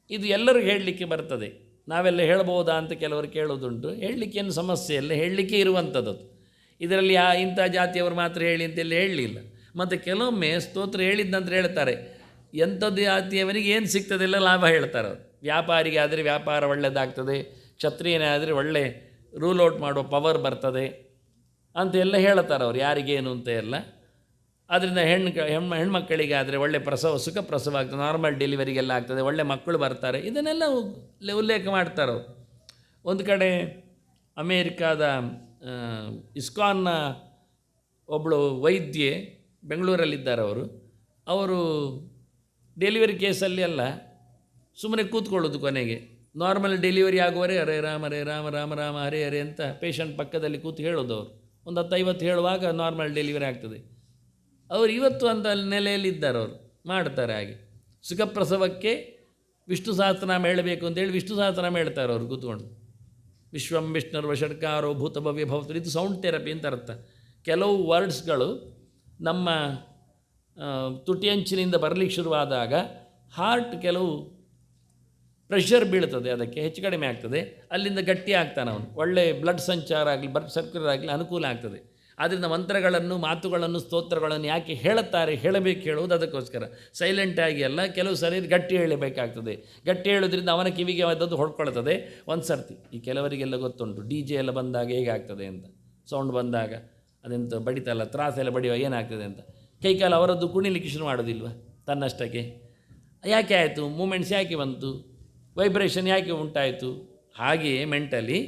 ಇದು ಎಲ್ಲರೂ ಹೇಳಲಿಕ್ಕೆ ಬರ್ತದೆ. ನಾವೆಲ್ಲ ಹೇಳ್ಬೋದಾ ಅಂತ ಕೆಲವರು ಕೇಳೋದುಂಟು. ಹೇಳಲಿಕ್ಕೆ ಏನು ಸಮಸ್ಯೆ ಇಲ್ಲ, ಹೇಳಲಿಕ್ಕೆ ಇರುವಂಥದ್ದು. ಇದರಲ್ಲಿ ಇಂಥ ಜಾತಿಯವರು ಮಾತ್ರ ಹೇಳಿ ಅಂತೆಲ್ಲ ಹೇಳಲಿಲ್ಲ. ಮತ್ತು ಕೆಲವೊಮ್ಮೆ ಸ್ತೋತ್ರ ಹೇಳಿದ್ದಂತ ಹೇಳ್ತಾರೆ, ಎಂಥದ್ದು ಜಾತಿಯವರಿಗೆ ಏನು ಸಿಗ್ತದೆಲ್ಲ ಲಾಭ ಹೇಳ್ತಾರೆ ಅವರು. ವ್ಯಾಪಾರಿಗೆ ಆದರೆ ವ್ಯಾಪಾರ ಒಳ್ಳೆಯದಾಗ್ತದೆ, ಕ್ಷತ್ರಿಯನೇ ಆದರೆ ಒಳ್ಳೆ ರೂಲ್ ಔಟ್ ಮಾಡುವ ಪವರ್ ಬರ್ತದೆ ಅಂತೆಲ್ಲ ಹೇಳ್ತಾರೆ ಅವರು, ಯಾರಿಗೇನು ಅಂತ ಎಲ್ಲ. ಅದರಿಂದ ಹೆಣ್ಮಕ್ಕಳಿಗೆ ಆದರೆ ಒಳ್ಳೆ ಪ್ರಸವ, ಸುಖ ಪ್ರಸವ ಆಗ್ತದೆ, ನಾರ್ಮಲ್ ಡೆಲಿವರಿಗೆಲ್ಲ ಆಗ್ತದೆ, ಒಳ್ಳೆ ಮಕ್ಕಳು ಬರ್ತಾರೆ, ಇದನ್ನೆಲ್ಲ ಉಲ್ಲೇಖ ಮಾಡ್ತಾರೆ ಅವರು. ಒಂದು ಕಡೆ ಅಮೇರಿಕಾದ ಇಸ್ಕಾನ್ನ ಒಬ್ಬಳು ವೈದ್ಯೆ ಬೆಂಗಳೂರಲ್ಲಿದ್ದಾರೆ. ಅವರು ಡೆಲಿವರಿ ಕೇಸಲ್ಲಿ ಅಲ್ಲ ಸುಮ್ಮನೆ ಕೂತ್ಕೊಳ್ಳೋದು, ಕೊನೆಗೆ ನಾರ್ಮಲ್ ಡೆಲಿವರಿ ಆಗುವರೆ ಹರೇ ರಾಮ ಹರೇ ರಾಮ ರಾಮ ರಾಮ ಹರೇ ಹರೇ ಅಂತ ಪೇಷಂಟ್ ಪಕ್ಕದಲ್ಲಿ ಕೂತು ಹೇಳೋದು ಅವರು. ಒಂದು 10-50 ಹೇಳುವಾಗ ನಾರ್ಮಲ್ ಡೆಲಿವರಿ ಆಗ್ತದೆ. ಅವರು ಇವತ್ತು ಅಂತ ನೆಲೆಯಲ್ಲಿದ್ದಾರೆ, ಅವರು ಮಾಡ್ತಾರೆ ಹಾಗೆ. ಸುಖಪ್ರಸವಕ್ಕೆ ವಿಷ್ಣು ಸಹಸ್ರನಾಮ ಹೇಳಬೇಕು ಅಂತೇಳಿ ವಿಷ್ಣು ಸಹಸ್ರನಾಮ ಹೇಳ್ತಾರೆ ಅವರು ಕೂತ್ಕೊಂಡು. ವಿಶ್ವಂ ವಿಷ್ಣುರ್ವ ಷಡ್ಕಾರೋ ಭೂತಭವ್ಯ ಭವತು, ಇದು ಸೌಂಡ್ ಥೆರಪಿ ಅಂತ ಅರ್ಥ. ಕೆಲವು ವರ್ಡ್ಸ್ಗಳು ನಮ್ಮ ತುಟಿಯಂಚಿನಿಂದ ಬರಲಿಕ್ಕೆ ಶುರುವಾದಾಗ ಹಾರ್ಟ್ ಕೆಲವು ಪ್ರೆಷರ್ ಬೀಳ್ತದೆ, ಅದಕ್ಕೆ ಹೆಚ್ಚು ಕಡಿಮೆ ಆಗ್ತದೆ, ಅಲ್ಲಿಂದ ಗಟ್ಟಿ ಆಗ್ತಾನೆ ಅವನು, ಒಳ್ಳೆ ಬ್ಲಡ್ ಸಂಚಾರ ಆಗಲಿ ಬ್ಲಡ್ ಸರ್ಕ್ಯುಲರ್ ಆಗಲಿ ಅನುಕೂಲ ಆಗ್ತದೆ. ಆದ್ದರಿಂದ ಮಂತ್ರಗಳನ್ನು, ಮಾತುಗಳನ್ನು, ಸ್ತೋತ್ರಗಳನ್ನು ಯಾಕೆ ಹೇಳುತ್ತಾರೆ, ಹೇಳಬೇಕು ಹೇಳುವುದು ಅದಕ್ಕೋಸ್ಕರ. ಸೈಲೆಂಟಾಗಿ ಅಲ್ಲ, ಕೆಲವು ಸರಿ ಗಟ್ಟಿ ಹೇಳಬೇಕಾಗ್ತದೆ. ಗಟ್ಟಿ ಹೇಳೋದ್ರಿಂದ ಅವನ ಕಿವಿಗೆ ಆದದ್ದು ಹೊಡ್ಕೊಳ್ತದೆ ಒಂದು ಸರ್ತಿ. ಈ ಕೆಲವರಿಗೆಲ್ಲ ಗೊತ್ತುಂಟು DJ ಎಲ್ಲ ಬಂದಾಗ ಹೇಗಾಗ್ತದೆ ಅಂತ, ಸೌಂಡ್ ಬಂದಾಗ ಅದೆಂತ ಬಡಿತಲ್ಲ, ತ್ರಾಸೆಲ್ಲ ಬಡಿಯುವ ಏನಾಗ್ತದೆ ಅಂತ. ಕೈಕಾಲು ಅವರದ್ದು ಕುಣಿಲಿಕ್ಕೆ ಶುರು ಮಾಡೋದಿಲ್ವ ತನ್ನಷ್ಟಕ್ಕೆ. ಯಾಕೆ ಆಯಿತು, ಮೂಮೆಂಟ್ಸ್ ಯಾಕೆ ಬಂತು, ವೈಬ್ರೇಷನ್ ಯಾಕೆ ಉಂಟಾಯಿತು. ಹಾಗೆಯೇ ಮೆಂಟಲಿ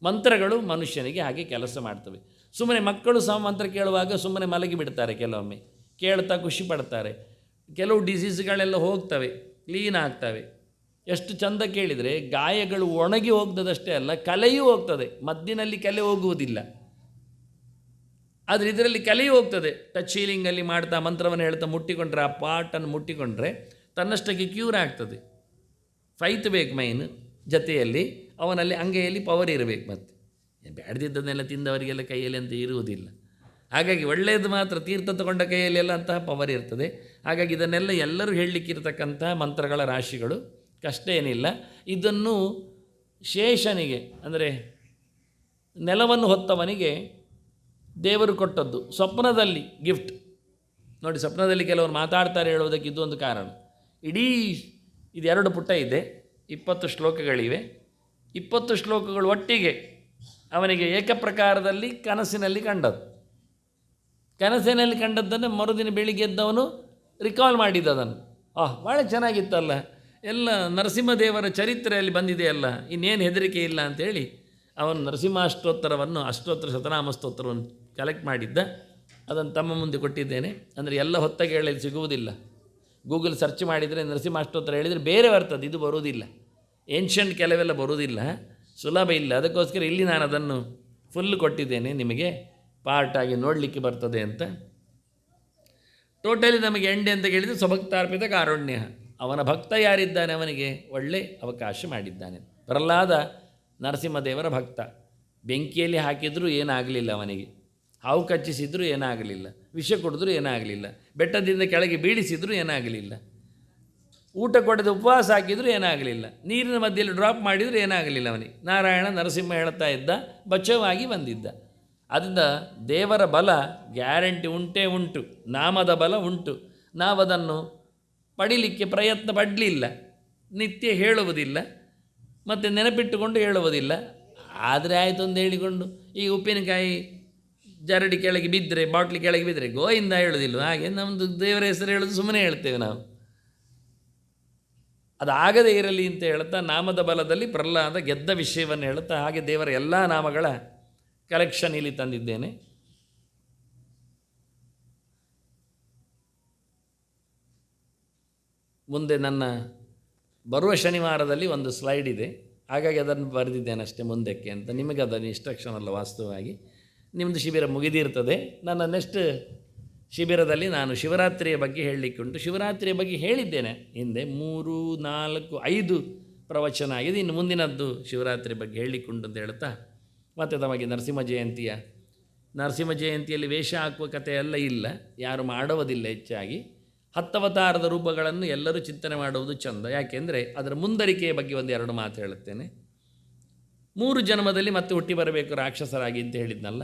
ಮಂತ್ರಗಳು ಮನುಷ್ಯನಿಗೆ ಹಾಗೆ ಕೆಲಸ ಮಾಡ್ತವೆ. ಸುಮ್ಮನೆ ಮಕ್ಕಳು ಸಹ ಮಂತ್ರ ಕೇಳುವಾಗ ಸುಮ್ಮನೆ ಮಲಗಿ ಬಿಡ್ತಾರೆ, ಕೆಲವೊಮ್ಮೆ ಕೇಳ್ತಾ ಖುಷಿ ಪಡ್ತಾರೆ. ಕೆಲವು ಡಿಸೀಸ್ಗಳೆಲ್ಲ ಹೋಗ್ತವೆ, ಕ್ಲೀನ್ ಆಗ್ತವೆ. ಎಷ್ಟು ಚಂದ ಕೇಳಿದರೆ, ಗಾಯಗಳು ಒಣಗಿ ಹೋಗ್ತದಷ್ಟೇ ಅಲ್ಲ, ಕಲೆಯೂ ಹೋಗ್ತದೆ. ಮದ್ದಿನಲ್ಲಿ ಕಲೆ ಹೋಗುವುದಿಲ್ಲ, ಆದರೆ ಇದರಲ್ಲಿ ಕಲೆಯೂ ಹೋಗ್ತದೆ. ಟಚ್ ಹೀಲಿಂಗಲ್ಲಿ ಮಾಡ್ತಾ ಮಂತ್ರವನ್ನು ಹೇಳ್ತಾ ಮುಟ್ಟಿಕೊಂಡ್ರೆ, ಆ ಪಾಟನ್ನು ಮುಟ್ಟಿಕೊಂಡ್ರೆ ತನ್ನಷ್ಟಕ್ಕೆ ಕ್ಯೂರ್ ಆಗ್ತದೆ. ಫೈತ್ ಬೇಕು ಮೈನ್ ಜೊತೆಯಲ್ಲಿ, ಅವನಲ್ಲಿ ಅಂಗೈಯಲ್ಲಿ ಪವರ್ ಇರಬೇಕು. ಮತ್ತು ಬ್ಯಾಡ್ದಿದ್ದನ್ನೆಲ್ಲ ತಿಂದವರಿಗೆಲ್ಲ ಕೈಯಲ್ಲಿ ಅಂತ ಇರುವುದಿಲ್ಲ. ಹಾಗಾಗಿ ಒಳ್ಳೆಯದು ಮಾತ್ರ, ತೀರ್ಥ ತಗೊಂಡ ಕೈಯಲ್ಲಿ ಎಲ್ಲ ಅಂತಹ ಪವರ್ ಇರ್ತದೆ. ಹಾಗಾಗಿ ಇದನ್ನೆಲ್ಲ ಎಲ್ಲರೂ ಹೇಳಲಿಕ್ಕಿರ್ತಕ್ಕಂಥ ಮಂತ್ರಗಳ ರಾಶಿಗಳು, ಕಷ್ಟ ಏನಿಲ್ಲ. ಇದನ್ನು ಶೇಷನಿಗೆ, ಅಂದರೆ ನೆಲವನ್ನು ಹೊತ್ತವನಿಗೆ ದೇವರು ಕೊಟ್ಟದ್ದು ಸ್ವಪ್ನದಲ್ಲಿ ಗಿಫ್ಟ್. ನೋಡಿ, ಸ್ವಪ್ನದಲ್ಲಿ ಕೆಲವರು ಮಾತಾಡ್ತಾರೆ ಹೇಳುವುದಕ್ಕೆ ಇದು ಒಂದು ಕಾರಣ. ಇಡೀ ಇದು 2 ಪುಟ ಇದೆ, 20 ಶ್ಲೋಕಗಳಿವೆ. 20 ಶ್ಲೋಕಗಳು ಒಟ್ಟಿಗೆ ಅವನಿಗೆ ಏಕಪ್ರಕಾರದಲ್ಲಿ ಕನಸಿನಲ್ಲಿ ಕಂಡದ್ದು. ಕನಸಿನಲ್ಲಿ ಕಂಡದ್ದನ್ನು ಮರುದಿನ ಬೆಳಿಗ್ಗೆ ಎದ್ದವನು ರಿಕಾಲ್ ಮಾಡಿದ್ದದನ್ನು. ಭಾಳ ಚೆನ್ನಾಗಿತ್ತಲ್ಲ, ಎಲ್ಲ ನರಸಿಂಹದೇವರ ಚರಿತ್ರೆಯಲ್ಲಿ ಬಂದಿದೆಯಲ್ಲ, ಇನ್ನೇನು ಹೆದರಿಕೆ ಇಲ್ಲ ಅಂಥೇಳಿ ಅವನು ನರಸಿಂಹಾಷ್ಟೋತ್ತರವನ್ನು, ಅಷ್ಟೋತ್ತರ ಶತನಾಮ ಸ್ತೋತ್ರವನ್ನು ಕಲೆಕ್ಟ್ ಮಾಡಿದ್ದ. ಅದನ್ನು ತಮ್ಮ ಮುಂದೆ ಕೊಟ್ಟಿದ್ದೇನೆ. ಅಂದರೆ ಎಲ್ಲ ಹೊತ್ತಾಗಿ ಹೇಳಲು ಸಿಗುವುದಿಲ್ಲ. ಗೂಗಲ್ ಸರ್ಚ್ ಮಾಡಿದರೆ ನರಸಿಂಹಾಷ್ಟೋತ್ತರ ಹೇಳಿದರೆ ಬೇರೆ ಬರ್ತದೆ, ಇದು ಬರುವುದಿಲ್ಲ. ಏನ್ಷಂಟ್ ಕೆಲವೆಲ್ಲ ಬರುವುದಿಲ್ಲ, ಸುಲಭ ಇಲ್ಲ. ಅದಕ್ಕೋಸ್ಕರ ಇಲ್ಲಿ ನಾನು ಅದನ್ನು ಫುಲ್ ಕೊಟ್ಟಿದ್ದೇನೆ, ನಿಮಗೆ ಪಾರ್ಟಾಗಿ ನೋಡಲಿಕ್ಕೆ ಬರ್ತದೆ ಅಂತ. ಟೋಟಲಿ ನಮಗೆ ಎಂಡೆ ಅಂತ ಕೇಳಿದರೆ ಸ್ವಭಕ್ತಾರ್ಪಿತ ಕಾರುಣ್ಯ. ಅವನ ಭಕ್ತ ಯಾರಿದ್ದಾನೆ ಅವನಿಗೆ ಒಳ್ಳೆ ಅವಕಾಶ ಮಾಡಿದ್ದಾನೆ. ಪ್ರಹ್ಲಾದ ನರಸಿಂಹದೇವರ ಭಕ್ತ. ಬೆಂಕಿಯಲ್ಲಿ ಹಾಕಿದರೂ ಏನಾಗಲಿಲ್ಲ ಅವನಿಗೆ, ಹಾವು ಕಚ್ಚಿಸಿದರೂ ಏನಾಗಲಿಲ್ಲ, ವಿಷ ಕುಡಿದ್ರೂ ಏನಾಗಲಿಲ್ಲ, ಬೆಟ್ಟದಿಂದ ಕೆಳಗೆ ಬೀಳಿಸಿದರೂ ಏನಾಗಲಿಲ್ಲ, ಊಟ ಕೊಡದೆ ಉಪವಾಸ ಹಾಕಿದರೂ ಏನಾಗಲಿಲ್ಲ, ನೀರಿನ ಮಧ್ಯೆಯಲ್ಲಿ ಡ್ರಾಪ್ ಮಾಡಿದರೂ ಏನಾಗಲಿಲ್ಲ ಅವನಿಗೆ. ನಾರಾಯಣ ನರಸಿಂಹ ಹೇಳ್ತಾ ಇದ್ದ, ಬಚಾವಾಗಿ ಬಂದಿದ್ದ. ಅದರಿಂದ ದೇವರ ಬಲ ಗ್ಯಾರಂಟಿ ಉಂಟೇ ಉಂಟು, ನಾಮದ ಬಲ ಉಂಟು. ನಾವದನ್ನು ಪಡೀಲಿಕ್ಕೆ ಪ್ರಯತ್ನ ಪಡಲಿಲ್ಲ, ನಿತ್ಯ ಹೇಳುವುದಿಲ್ಲ, ಮತ್ತು ನೆನಪಿಟ್ಟುಕೊಂಡು ಹೇಳುವುದಿಲ್ಲ. ಆದರೆ ಆಯಿತು ಅಂತ ಹೇಳಿಕೊಂಡು ಈ ಉಪ್ಪಿನಕಾಯಿ ಜರಡಿ ಕೆಳಗೆ ಬಿದ್ದರೆ, ಬಾಟ್ಲಿ ಕೆಳಗೆ ಬಿದ್ದರೆ ಗೋಯಿಂದ ಹೇಳೋದಿಲ್ಲ. ಹಾಗೆ ನಮ್ಮದು ದೇವರ ಹೆಸರು ಹೇಳೋದು ಸುಮ್ಮನೆ ಹೇಳ್ತೇವೆ ನಾವು. ಅದಾಗದೇ ಇರಲಿ ಅಂತ ಹೇಳ್ತಾ ನಾಮದ ಬಲದಲ್ಲಿ ಪ್ರಹ್ಲಾದ ಗೆದ್ದ ವಿಷಯವನ್ನು ಹೇಳ್ತಾ, ಹಾಗೆ ದೇವರ ಎಲ್ಲ ನಾಮಗಳ ಕಲೆಕ್ಷನ್ ಇಲ್ಲಿ ತಂದಿದ್ದೇನೆ. ಮುಂದೆ ನನ್ನ ಬರುವ ಶನಿವಾರದಲ್ಲಿ ಒಂದು ಸ್ಲೈಡ್ ಇದೆ, ಹಾಗಾಗಿ ಅದನ್ನು ಬರೆದಿದ್ದೇನೆ ಅಷ್ಟೇ ಮುಂದಕ್ಕೆ ಅಂತ. ನಿಮಗೆ ಅದನ್ನು ಇನ್ಸ್ಟ್ರಕ್ಷನ್ ಅಲ್ಲ, ವಾಸ್ತವವಾಗಿ ನಿಮ್ಮದು ಶಿಬಿರ ಮುಗಿದಿರ್ತದೆ. ನನ್ನ ನೆಕ್ಸ್ಟ್ ಶಿಬಿರದಲ್ಲಿ ನಾನು ಶಿವರಾತ್ರಿಯ ಬಗ್ಗೆ ಹೇಳಲಿಕ್ಕುಂಟು. ಶಿವರಾತ್ರಿಯ ಬಗ್ಗೆ ಹೇಳಿದ್ದೇನೆ ಹಿಂದೆ, 3, 4, 5 ಪ್ರವಚನ ಆಗಿದೆ. ಇನ್ನು ಮುಂದಿನದ್ದು ಶಿವರಾತ್ರಿ ಬಗ್ಗೆ ಹೇಳಲಿಕ್ಕುಂಟು ಅಂತ ಹೇಳ್ತಾ, ಮತ್ತು ತಮಗೆ ನರಸಿಂಹ ಜಯಂತಿಯಲ್ಲಿ ವೇಷ ಹಾಕುವ ಕಥೆ ಎಲ್ಲ ಇಲ್ಲ, ಯಾರು ಮಾಡುವುದಿಲ್ಲ ಹೆಚ್ಚಾಗಿ. 10 ಅವತಾರದ ರೂಪಗಳನ್ನು ಎಲ್ಲರೂ ಚಿಂತನೆ ಮಾಡುವುದು ಚಂದ. ಯಾಕೆಂದರೆ ಅದರ ಮುಂದರಿಕೆಯ ಬಗ್ಗೆ 1-2 ಮಾತು ಹೇಳುತ್ತೇನೆ. 3 ಜನ್ಮದಲ್ಲಿ ಮತ್ತೆ ಹುಟ್ಟಿ ಬರಬೇಕು ರಾಕ್ಷಸರಾಗಿ ಅಂತ ಹೇಳಿದ್ನಲ್ಲ.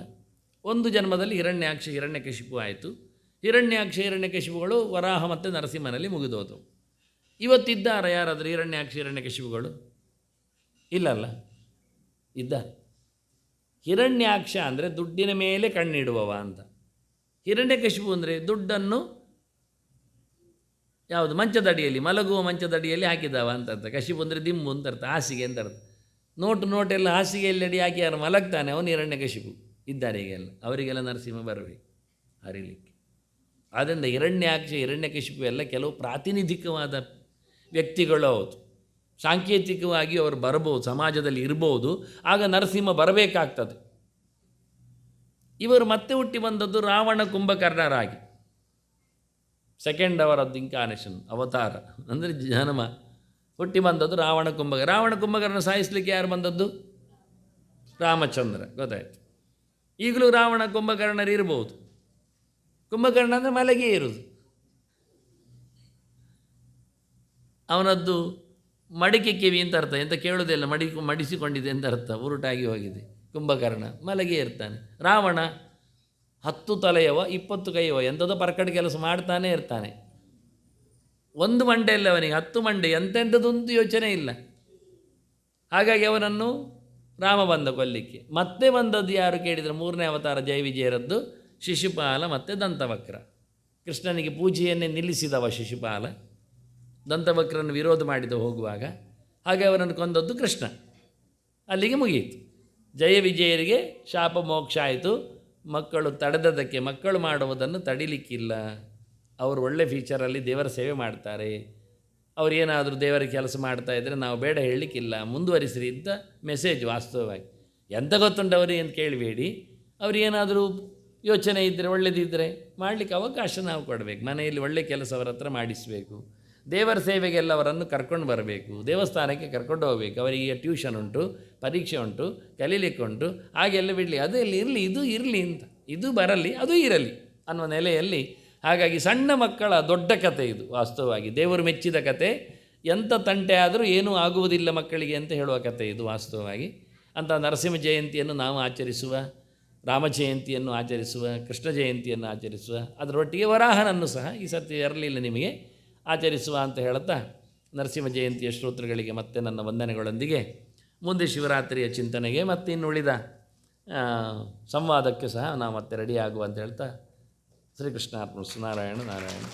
1 ಜನ್ಮದಲ್ಲಿ ಹಿರಣ್ಯಾಕ್ಷ ಹಿರಣ್ಯಕಶಿಪು ಆಯಿತು. ಹಿರಣ್ಯಾಕ್ಷ ಹಿರಣ್ಯಕಶಿಪುಗಳು ವರಾಹ ಮತ್ತು ನರಸಿಂಹನಲ್ಲಿ ಮುಗಿದೋದು. ಇವತ್ತಿದ್ದಾರೆ ಯಾರಾದರೂ ಹಿರಣ್ಯಾಕ್ಷ ಹಿರಣ್ಯಕಶಿಪುಗಳು? ಇಲ್ಲಲ್ಲ, ಇದ್ದಾರೆ. ಹಿರಣ್ಯಾಕ್ಷ ಅಂದರೆ ದುಡ್ಡಿನ ಮೇಲೆ ಕಣ್ಣಿಡುವವ ಅಂತ. ಹಿರಣ್ಯಕಶಿಪು ಅಂದರೆ ದುಡ್ಡನ್ನು ಯಾವುದು ಮಂಚದಡಿಯಲ್ಲಿ, ಮಲಗುವ ಮಂಚದಡಿಯಲ್ಲಿ ಹಾಕಿದವ ಅಂತ ಅರ್ಥ. ಕಶಿಪು ಅಂದರೆ ದಿಮ್ಮು ಅಂತ ಅರ್ಥ, ಹಾಸಿಗೆ ಅಂತ ಅರ್ಥ. ನೋಟೆಲ್ಲ ಹಾಸಿಗೆಯಲ್ಲಿ ಅಡಿ ಹಾಕಿ ಯಾರು ಮಲಗ್ತಾನೆ ಅವನು ಹಿರಣ್ಯಕಶಿಪು. ಇದ್ದಾರೆ ಈಗೆಲ್ಲ, ಅವರಿಗೆಲ್ಲ ನರಸಿಂಹ ಬರಬೇಕು ಹರಿಲಿಕ್ಕೆ. ಆದ್ದರಿಂದ ಹಿರಣ್ಯಾಕ್ಷ ಹಿರಣ್ಯಕಶಿಪು ಎಲ್ಲ ಕೆಲವು ಪ್ರಾತಿನಿಧಿಕವಾದ ವ್ಯಕ್ತಿಗಳು. ಹೌದು, ಸಾಂಕೇತಿಕವಾಗಿ ಅವರು ಬರ್ಬೋದು, ಸಮಾಜದಲ್ಲಿ ಇರ್ಬೋದು. ಆಗ ನರಸಿಂಹ ಬರಬೇಕಾಗ್ತದೆ. ಇವರು ಮತ್ತೆ ಹುಟ್ಟಿ ಬಂದದ್ದು ರಾವಣ ಕುಂಭಕರ್ಣರಾಗಿ. ಸೆಕೆಂಡ್ ಅವರದ್ದು ಇನ್ಕಾರ್ನೇಷನ್, ಅವತಾರ ಅಂದರೆ ಜನ್ಮ. ಹುಟ್ಟಿ ಬಂದದ್ದು ರಾವಣ ಕುಂಭಕರ್ಣ ಸಾಯಿಸಲಿಕ್ಕೆ ಯಾರು ಬಂದದ್ದು? ರಾಮಚಂದ್ರ. ಗೊತ್ತಾಯ್ತು. ಈಗಲೂ ರಾವಣ ಕುಂಭಕರ್ಣರು ಇರ್ಬೋದು. ಕುಂಭಕರ್ಣ ಅಂದರೆ ಮಲಗೇ ಇರುವುದು. ಅವನದ್ದು ಮಡಿಕೆ ಕಿವಿ ಅಂತ ಅರ್ಥ, ಎಂತ ಕೇಳೋದಿಲ್ಲ, ಮಡಿಸಿಕೊಂಡಿದೆ ಅಂತ ಅರ್ಥ, ಉರುಟಾಗಿ ಹೋಗಿದೆ. ಕುಂಭಕರ್ಣ ಮಲಗೇ ಇರ್ತಾನೆ. ರಾವಣ 10 ತಲೆಯವ 20 ಕೈಯವ, ಎಂಥದೋ ಪರ್ಕಟ್ ಕೆಲಸ ಮಾಡ್ತಾನೆ ಇರ್ತಾನೆ. ಒಂದು ಮಂಡೆಯಲ್ಲಿ ಅವನಿಗೆ 10 ಮಂಡೆ, ಎಂತೆಂಥದ್ದೊಂದು ಯೋಚನೆ ಇಲ್ಲ. ಹಾಗಾಗಿ ಅವನನ್ನು ರಾಮ ಬಂದ ಕೊಲ್ಲಿಕ್ಕೆ. ಮತ್ತೆ ಬಂದದ್ದು ಯಾರು ಕೇಳಿದರೆ 3ನೇ ಅವತಾರ ಜಯ ವಿಜಯರದ್ದು ಶಿಶುಪಾಲ ಮತ್ತು ದಂತವಕ್ರ. ಕೃಷ್ಣನಿಗೆ ಪೂಜೆಯನ್ನೇ ನಿಲ್ಲಿಸಿದವ ಶಿಶುಪಾಲ, ದಂತವಕ್ರನ್ನು ವಿರೋಧ ಮಾಡಿದ ಹೋಗುವಾಗ. ಹಾಗೆ ಅವರನ್ನು ಕೊಂದದ್ದು ಕೃಷ್ಣ. ಅಲ್ಲಿಗೆ ಮುಗಿಯಿತು. ಜಯ ವಿಜಯರಿಗೆ ಶಾಪ ಮೋಕ್ಷ ಆಯಿತು. ಮಕ್ಕಳು ತಡೆದದಕ್ಕೆ, ಮಕ್ಕಳು ಮಾಡುವುದನ್ನು ತಡಿಲಿಕ್ಕಿಲ್ಲ. ಅವರು ಒಳ್ಳೆ ಫೀಚರಲ್ಲಿ ದೇವರ ಸೇವೆ ಮಾಡ್ತಾರೆ. ಅವರೇನಾದರೂ ದೇವರ ಕೆಲಸ ಮಾಡ್ತಾ ಇದ್ದರೆ ನಾವು ಬೇಡ ಹೇಳಲಿಕ್ಕಿಲ್ಲ, ಮುಂದುವರಿಸಿರಿ ಅಂತ ಮೆಸೇಜ್. ವಾಸ್ತವವಾಗಿ ಎಂತ ಗೊತ್ತುಂಟು ಅವರಿಗೆ ಅಂತ ಕೇಳಬೇಡಿ. ಅವರೇನಾದರೂ ಯೋಚನೆ ಇದ್ದರೆ, ಒಳ್ಳೆಯದಿದ್ದರೆ ಮಾಡಲಿಕ್ಕೆ ಅವಕಾಶ ನಾವು ಕೊಡಬೇಕು. ಮನೆಯಲ್ಲಿ ಒಳ್ಳೆಯ ಕೆಲಸ ಅವರ ಹತ್ರ ಮಾಡಿಸಬೇಕು. ದೇವರ ಸೇವೆಗೆಲ್ಲ ಅವರನ್ನು ಕರ್ಕೊಂಡು ಬರಬೇಕು. ದೇವಸ್ಥಾನಕ್ಕೆ ಕರ್ಕೊಂಡು ಹೋಗಬೇಕು. ಅವರಿಗೆ ಟ್ಯೂಷನ್ ಉಂಟು, ಪರೀಕ್ಷೆ ಉಂಟು, ಕಲೀಲಿಕ್ಕೆ ಉಂಟು. ಹಾಗೆಲ್ಲ ಬಿಡಲಿ, ಅದೆಲ್ಲ ಇರಲಿ, ಇದು ಇರಲಿ ಅಂತ, ಇದು ಬರಲಿ, ಅದು ಇರಲಿ ಅನ್ನುವ ನೆಲೆಯಲ್ಲಿ. ಹಾಗಾಗಿ ಸಣ್ಣ ಮಕ್ಕಳ ದೊಡ್ಡ ಕತೆ ಇದು. ವಾಸ್ತವವಾಗಿ ದೇವರು ಮೆಚ್ಚಿದ ಕತೆ. ಎಂಥ ತಂಟೆ ಆದರೂ ಏನೂ ಆಗುವುದಿಲ್ಲ ಮಕ್ಕಳಿಗೆ ಅಂತ ಹೇಳುವ ಕತೆ ಇದು ವಾಸ್ತವವಾಗಿ. ಅಂಥ ನರಸಿಂಹ ಜಯಂತಿಯನ್ನು ನಾವು ಆಚರಿಸುವ, ರಾಮ ಜಯಂತಿಯನ್ನು ಆಚರಿಸುವ, ಕೃಷ್ಣ ಜಯಂತಿಯನ್ನು ಆಚರಿಸುವ, ಅದರೊಟ್ಟಿಗೆ ವರಾಹನನ್ನು ಸಹ ಈ ಸರ್ತಿ ಇರಲಿಲ್ಲ ನಿಮಗೆ ಆಚರಿಸುವ ಅಂತ ಹೇಳುತ್ತಾ, ನರಸಿಂಹ ಜಯಂತಿಯ ಶ್ರೋತೃಗಳಿಗೆ ಮತ್ತೆ ನನ್ನ ವಂದನೆಗಳೊಂದಿಗೆ ಮುಂದೆ ಶಿವರಾತ್ರಿಯ ಚಿಂತನೆಗೆ ಮತ್ತು ಇನ್ನುಳಿದ ಸಂವಾದಕ್ಕೆ ಸಹ ನಾವು ಮತ್ತೆ ರೆಡಿ ಆಗುವ ಅಂತ ಹೇಳ್ತಾ, ಶ್ರೀಕೃಷ್ಣಾರ್ಪಣ. ನಾರಾಯಣ ನಾರಾಯಣ.